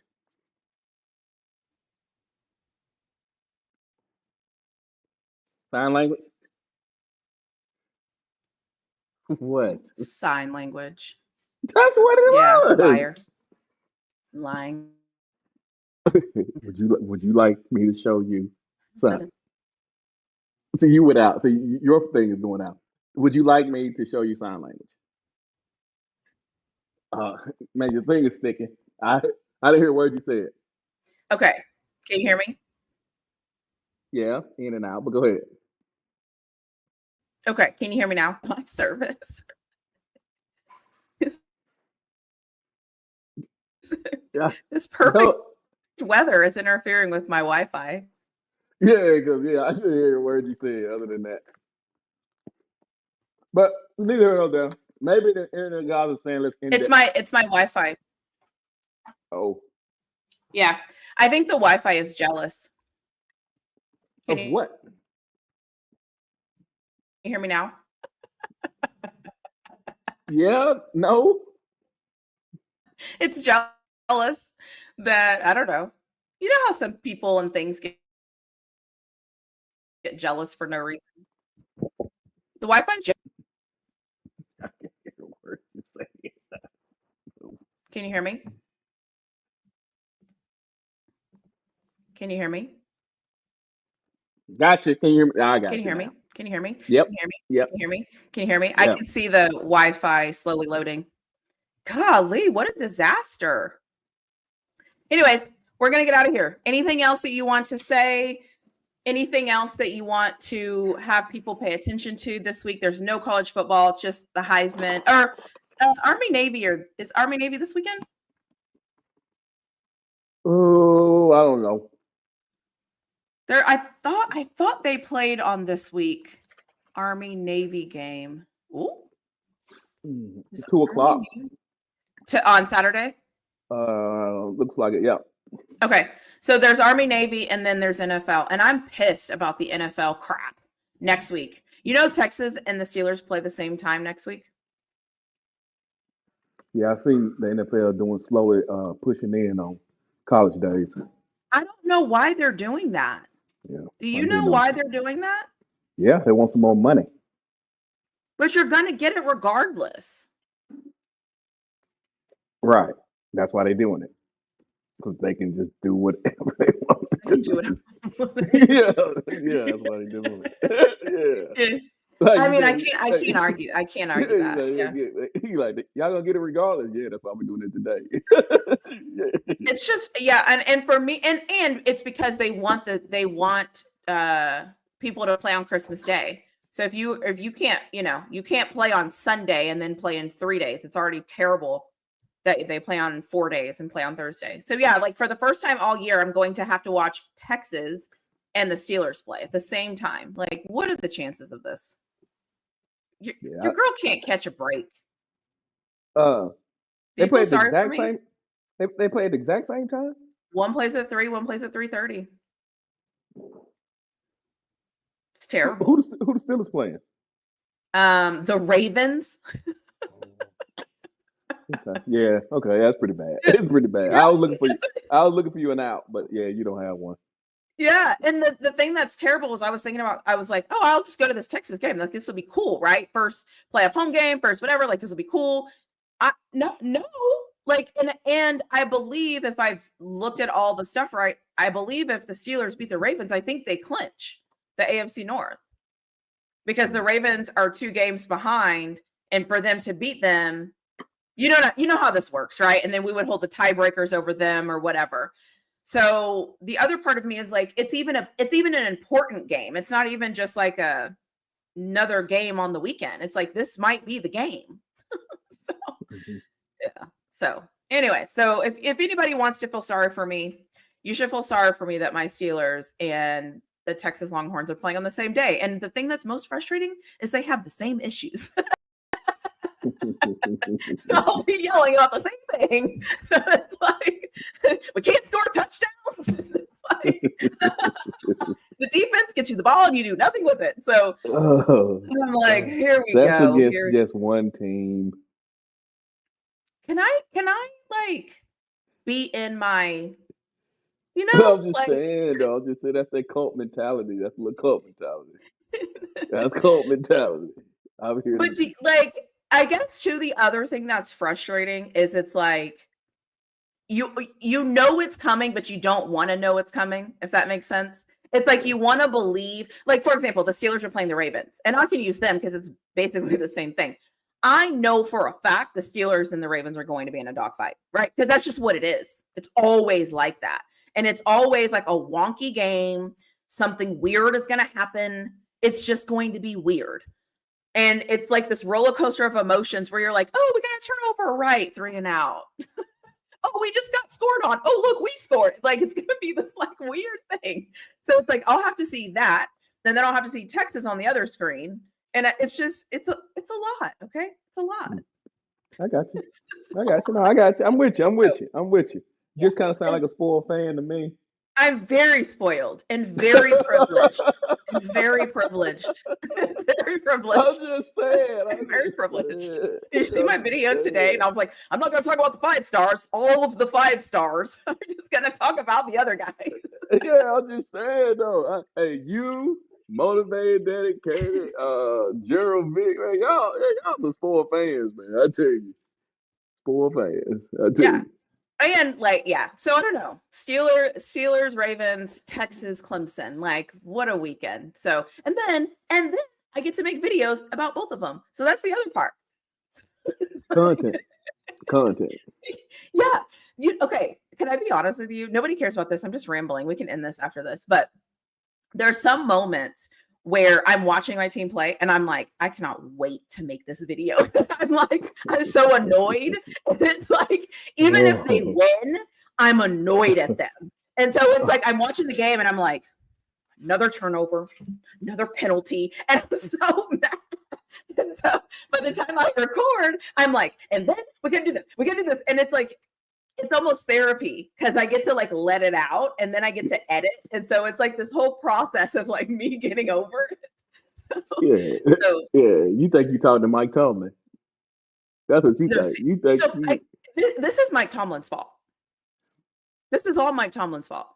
Sign language? What? Sign language. That's what it Yeah, was. liar. Lying. Would you like me to show you something? Doesn't- See, you went out. See, your thing is going out. Would you like me to show you sign language? Uh, man, your thing is sticking. I didn't hear a word you said. Okay. Can you hear me? Yeah, in and out, but go ahead. Okay. Can you hear me now? My service. Yeah, This perfect no, weather is interfering with my Wi-Fi. yeah, because I didn't hear a word you said other than that. But neither here nor there. Maybe the internet guys are saying let's end It's it. my Wi-Fi. Oh, Yeah. I think the Wi-Fi is jealous. Can of you what? hear me now? Yeah, no. It's jealous that I don't know. You know how some people and things get jealous for no reason. The Wi-Fi is I can't hear a word you say. Can you hear me? Can you hear me? Gotcha. Can you hear me? I got Can you you hear me? now. Can you hear me? Yep. Can you hear me? Yep. Can you hear me? Can you hear me? I Yep. can see the Wi-Fi slowly loading. Golly, what a disaster. Anyways, we're going to get out of here. Anything else that you want to say? Anything else that you want to have people pay attention to this week? There's no college football. It's just the Heisman or Army Navy, or is Army Navy this weekend? Oh, I don't know. I thought they played on this week. Army Navy game. Ooh. Is 2:00. On Saturday? Looks like it. Yeah. Okay. So there's Army Navy and then there's NFL. And I'm pissed about the NFL crap next week. You know, Texas and the Steelers play the same time next week? Yeah, I seen the NFL doing slowly pushing in on college days. I don't know why they're doing that. Yeah. Do you know why they're doing that? Yeah, they want some more money. But you're going to get it regardless. Right. That's why they're doing it. Because they can just do whatever they want to Do it. Yeah, that's why they're doing it. Yeah. Like I mean, I said, can't argue. I can't argue that. He like, y'all gonna get it regardless. Yeah, that's why we're doing it today. Yeah. It's just and for me and it's because they want people to play on Christmas Day. So if you can't, you can't play on Sunday and then play in 3 days. It's already terrible that they play on 4 days and play on Thursday. So yeah, like for the first time all year, I'm going to have to watch Texas and the Steelers play at the same time. Like, what are the chances of this? Your girl can't catch a break. They play at the exact same. They play at the exact same time. One plays at 3, one plays at 3:30. It's terrible. Who the Steelers playing? The Ravens. Okay. Yeah. Okay. That's pretty bad. It's pretty bad. Yeah, I was looking for you an out, but yeah, you don't have one. Yeah, and the thing that's terrible is I was like, oh, I'll just go to this Texas game. Like, this will be cool, right? First playoff home game, first whatever. Like, this will be cool. No. Like, and I believe if I've looked at all the stuff right, I believe if the Steelers beat the Ravens, I think they clinch the AFC North because the Ravens are 2 games behind, and for them to beat them, you know how this works, right? And then we would hold the tiebreakers over them or whatever. So the other part of me is like, it's even an important game. It's not even just like another game on the weekend. It's like, this might be the game. So, Mhm. yeah. So anyway, so if anybody wants to feel sorry for me, you should feel sorry for me that my Steelers and the Texas Longhorns are playing on the same day. And the thing that's most frustrating is they have the same issues. So I'll be yelling about the same thing. So it's like, we can't score touchdowns. It's like, the defense gets you the ball and you do nothing with it. So Oh, I'm like, here we that's go. against just one team. Can I like be in my, I'm just like, saying, though. I'm just saying that's their cult mentality. That's a little cult mentality. That's cult mentality. I'm here but to. like, I guess too, the other thing that's frustrating is it's like, you know it's coming, but you don't want to know it's coming, if that makes sense. It's like you want to believe, like, for example, the Steelers are playing the Ravens, and I can use them because it's basically the same thing. I know for a fact the Steelers and the Ravens are going to be in a dogfight, right? Because that's just what it is. It's always like that. And it's always like a wonky game. Something weird is going to happen. It's just going to be weird. And it's like this roller coaster of emotions where you're like, oh, we got a turnover, right? 3 and out. Oh, we just got scored on. Oh, look, we scored. Like, it's going to be this like weird thing. So it's like, I'll have to see that. Then I'll have to see Texas on the other screen. And it's just, it's a lot. Okay. It's a lot. I got you. It's I got you. No, I got you. I'm with you. I'm with you. I'm with you. yeah. Just kind of sound like a spoiled fan to me. I'm very spoiled and very privileged. And very privileged. Very privileged. I'm just saying. I'm very privileged. Did you see my video today? And I was like, I'm not going to talk about the 5 stars, all of the 5 stars. I'm just going to talk about the other guys. Yeah, I'm just saying though. Hey, you motivated, dedicated, General Vic, man, y'all some spoiled fans, man. I tell you, spoiled fans. I tell Yeah. you. And like, yeah. So I don't know. Steelers, Ravens, Texas, Clemson. Like, what a weekend. So, and then I get to make videos about both of them. So that's the other part. Content. Yeah. Okay. Can I be honest with you? Nobody cares about this. I'm just rambling. We can end this after this. But there's some moments where I'm watching my team play and I'm like, I cannot wait to make this video. I'm so annoyed. And it's like, even if they win, I'm annoyed at them. And so it's like, I'm watching the game and I'm like, another turnover, another penalty. And I'm so mad. And so by the time I record, I'm like, and then we can do this. We can do this. And it's like, it's almost therapy because I get to like let it out and then I get to edit. And so it's like this whole process of like me getting over it. So, Yeah. You think you talking to Mike Tomlin? That's what you think. You think so this is Mike Tomlin's fault. This is all Mike Tomlin's fault.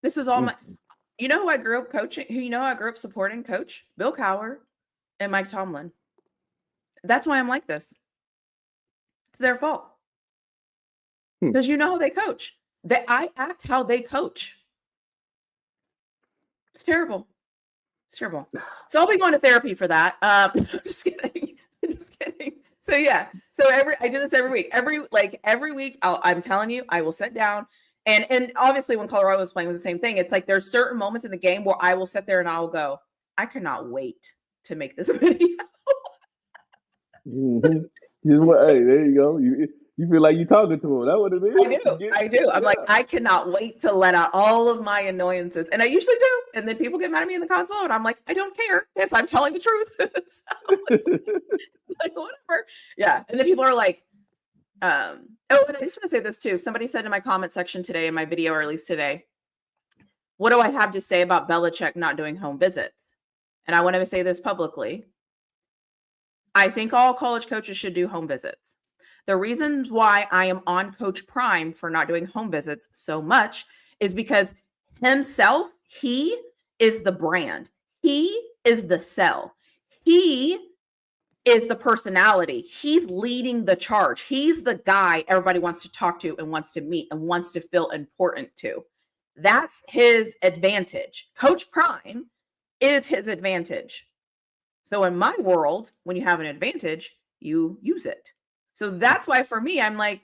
This is all my. You know who I grew up coaching? Who I grew up supporting? Coach Bill Cowher and Mike Tomlin. That's why I'm like this. It's their fault. Because you know how they coach. I act how they coach. It's terrible. It's terrible. So I'll be going to therapy for that. Just kidding. Just kidding. So yeah. So I do this every week. Every week, I'm telling you, I will sit down. And obviously when Colorado was playing, it was the same thing. It's like there's certain moments in the game where I will sit there and I'll go, I cannot wait to make this video. Hey, there you go. You feel like you're talking to him. That's what it is. I do. I'm like, I cannot wait to let out all of my annoyances. And I usually do. And then people get mad at me in the console and I'm like, I don't care. Yes, I'm telling the truth. Like, whatever. Yeah. And then people are like, and I just want to say this too. Somebody said in my comment section today in my video release today, what do I have to say about Belichick not doing home visits? And I want to say this publicly. I think all college coaches should do home visits. The reason why I am on Coach Prime for not doing home visits so much is because himself, he is the brand. He is the sell. He is the personality. He's leading the charge. He's the guy everybody wants to talk to and wants to meet and wants to feel important to. That's his advantage. Coach Prime is his advantage. So in my world, when you have an advantage, you use it. So that's why for me, I'm like,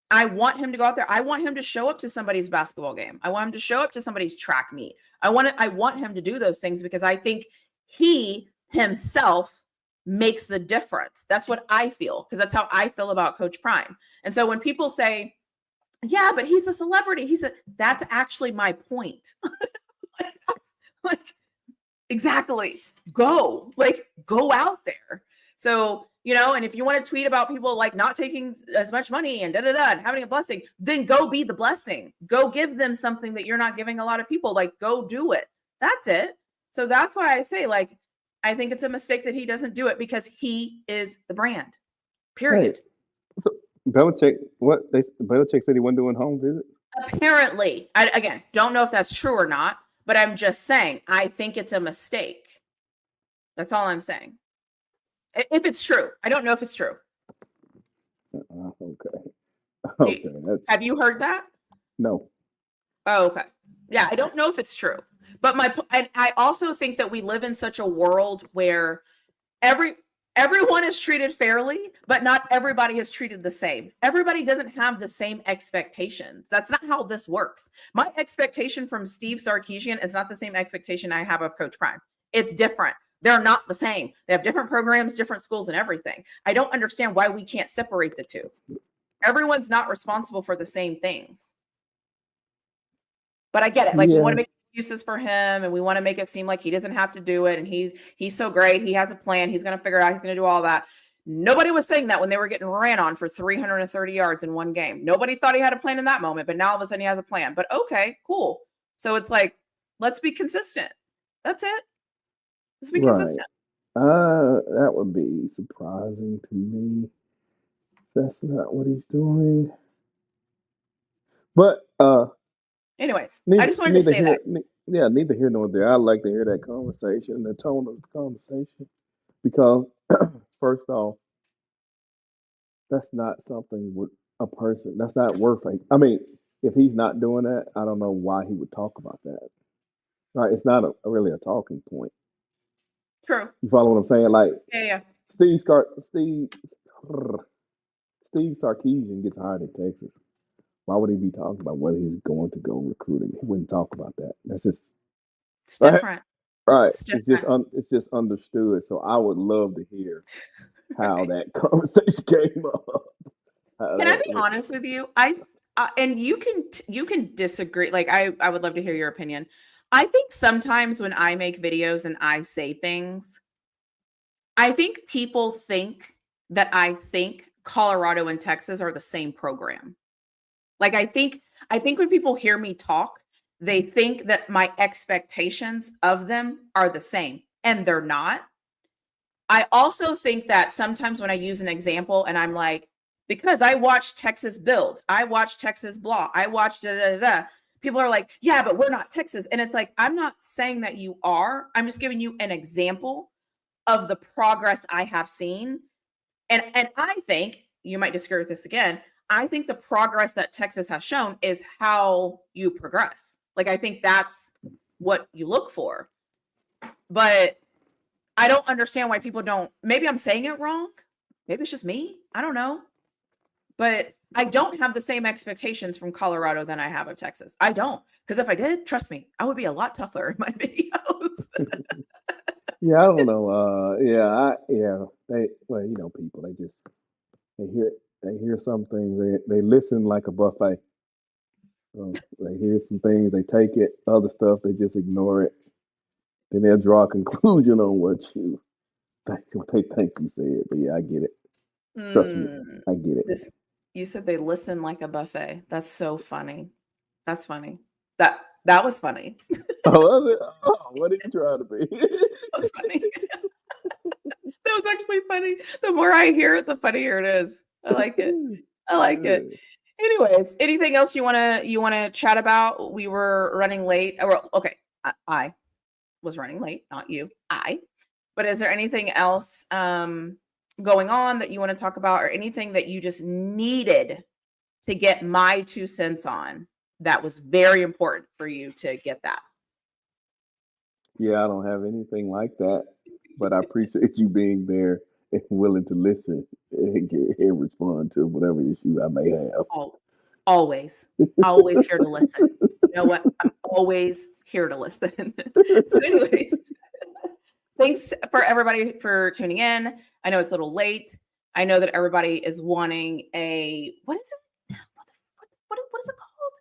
I want him to go out there. I want him to show up to somebody's basketball game. I want him to show up to somebody's track meet. I want him to do those things because I think He himself makes the difference. That's what I feel, because that's how I feel about Coach Prime. And so when people say, yeah, but he's a celebrity, that's actually my point. like, exactly. Go out there. So, and if you want to tweet about people like not taking as much money and and having a blessing, then go be the blessing. Go give them something that you're not giving a lot of people. Like, go do it. That's it. So that's why I say, like, I think it's a mistake that he doesn't do it, because he is the brand. Period. Hey, so Belichick said he wasn't doing home visits? Apparently, I, again, don't know if that's true or not, but I'm just saying, I think it's a mistake. That's all I'm saying. If it's true, I don't know if it's true. Okay. Have you heard that? No. Oh, okay. Yeah, I don't know if it's true, but and I also think that we live in such a world where everyone is treated fairly, but not everybody is treated the same. Everybody doesn't have the same expectations. That's not how this works. My expectation from Steve Sarkisian is not the same expectation I have of Coach Prime. It's different. They're not the same. They have different programs, different schools, and everything. I don't understand why we can't separate the two. Everyone's not responsible for the same things. But I get it. Like, we want to make excuses for him, and we want to make it seem like he doesn't have to do it, and he's so great. He has a plan. He's going to figure it out. He's going to do all that. Nobody was saying that when they were getting ran on for 330 yards in one game. Nobody thought he had a plan in that moment, but now all of a sudden he has a plan. But okay, cool. So it's like, let's be consistent. That's it. Let's be consistent. That would be surprising to me. That's not what he's doing. But anyways, I just wanted to say that. Neither here nor there. I like to hear that conversation, the tone of the conversation, because first off, that's not something with a person. That's not worth it. I mean, if he's not doing that, I don't know why he would talk about that. Right? It's not really a talking point. True. You follow what I'm saying? Like, yeah. Steve Sarkisian gets hired in Texas. Why would he be talking about whether he's going to go recruiting? He wouldn't talk about that. That's just different. Right. It's just understood. So I would love to hear how that conversation came up. Can I be honest with you? And you can disagree. Like, I would love to hear your opinion. I think sometimes when I make videos and I say things, I think people think that I think Colorado and Texas are the same program. Like, I think when people hear me talk, they think that my expectations of them are the same, and they're not. I also think that sometimes when I use an example and I'm like, because I watched Texas build, I watched Texas blah, I watched people are like, yeah, but we're not Texas. And it's like, I'm not saying that you are. I'm just giving you an example of the progress I have seen. And I think, you might disagree with this again, I think the progress that Texas has shown is how you progress. Like, I think that's what you look for. But I don't understand why people don't. Maybe I'm saying it wrong. Maybe it's just me. I don't know. But I don't have the same expectations from Colorado than I have of Texas. I don't. Because if I did, trust me, I would be a lot tougher in my videos. Yeah, I don't know. People, they hear some things, they listen like a buffet. They hear some things, they take it, other stuff they just ignore it. Then they'll draw a conclusion on what they think you said. But yeah, I get it. Trust me, I get it. You said they listen like a buffet. That's so funny. That's funny. That was funny. What are you trying to be? That's funny. That was actually funny. The more I hear it, the funnier it is. I like it. I like it. Anyways, anything else you wanna chat about? We were running late. Okay, I was running late, not you. But is there anything else going on that you want to talk about, or anything that you just needed to get my 2 cents on that was very important for you to get that? Yeah, I don't have anything like that, but I appreciate you being there and willing to listen and respond to whatever issue I may have. Always here to listen. You know what? I'm always here to listen. So anyways, thanks for everybody for tuning in. I know it's a little late. I know that everybody is wanting what is it? What is it called?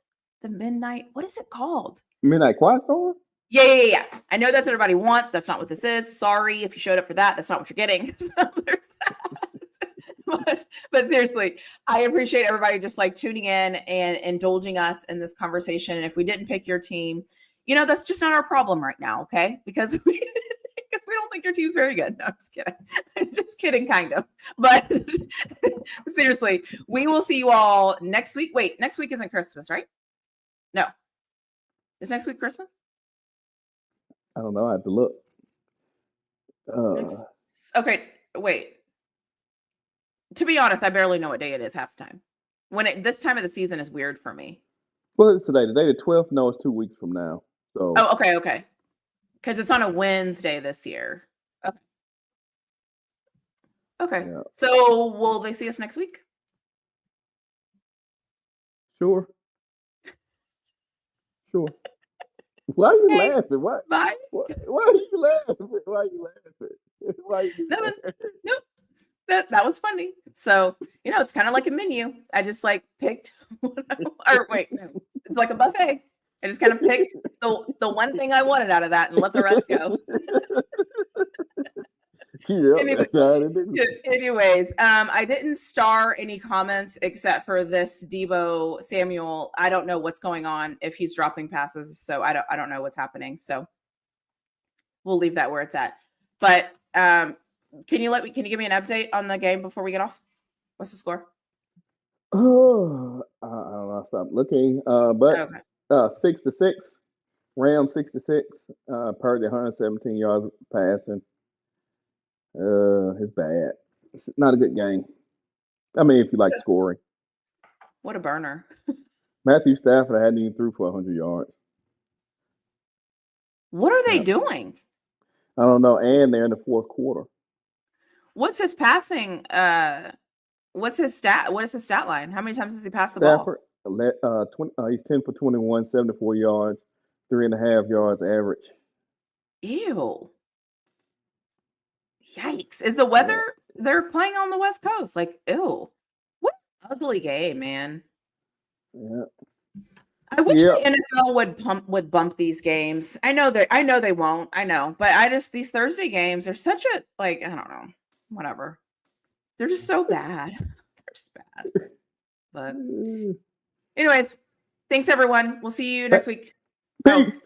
The midnight. What is it called? Midnight Quiet Storm? Yeah. I know that's what everybody wants. That's not what this is. Sorry if you showed up for that. That's not what you're getting. So there's that. But seriously, I appreciate everybody just like tuning in and indulging us in this conversation. And if we didn't pick your team, that's just not our problem right now, okay? Because we don't think your team's very good. No, I'm just kidding. I'm just kidding, kind of. But seriously, we will see you all next week. Wait, next week isn't Christmas, right? No. Is next week Christmas? I don't know. I have to look. Okay, wait. To be honest, I barely know what day it is half the time. This time of the season is weird for me. Well, it's today. Today the 12th. No, it's 2 weeks from now. So. Oh, okay. Because it's on a Wednesday this year. Okay. Yeah. So will they see us next week? Sure. Why are you laughing? Why? Bye. Why are you laughing? Why are you laughing? Why are you laughing? Nope. That was funny. So, it's kind of like a menu. I just like picked, or wait, no, it's like a buffet. I just kind of picked the one thing I wanted out of that and let the rest go. Anyways, I didn't star any comments except for this Debo Samuel. I don't know what's going on if he's dropping passes, so I don't know what's happening. So we'll leave that where it's at. But can you give me an update on the game before we get off? What's the score? Oh, I don't know. Stop looking. But okay. 6-6. Rams 66. Purdy 117 yards passing. It's bad. It's not a good game. I mean, if you like scoring. What a burner. Matthew Stafford hadn't even threw for 100 yards. What are they doing? I don't know. And they're in the fourth quarter. What's his passing? What's his stat? What is his stat line? How many times has he passed the Stafford, ball? He's 10 for 21, 74 yards, 3.5 yards average. Ew. Yikes. Is the weather, they're playing on the West Coast? Like, ew. What an ugly game, man. Yeah. I wish the NFL would bump these games. I know they won't. I know. But these Thursday games are such a, I don't know. Whatever. They're just so bad. They're just bad. But anyways, thanks everyone. We'll see you next week. Peace.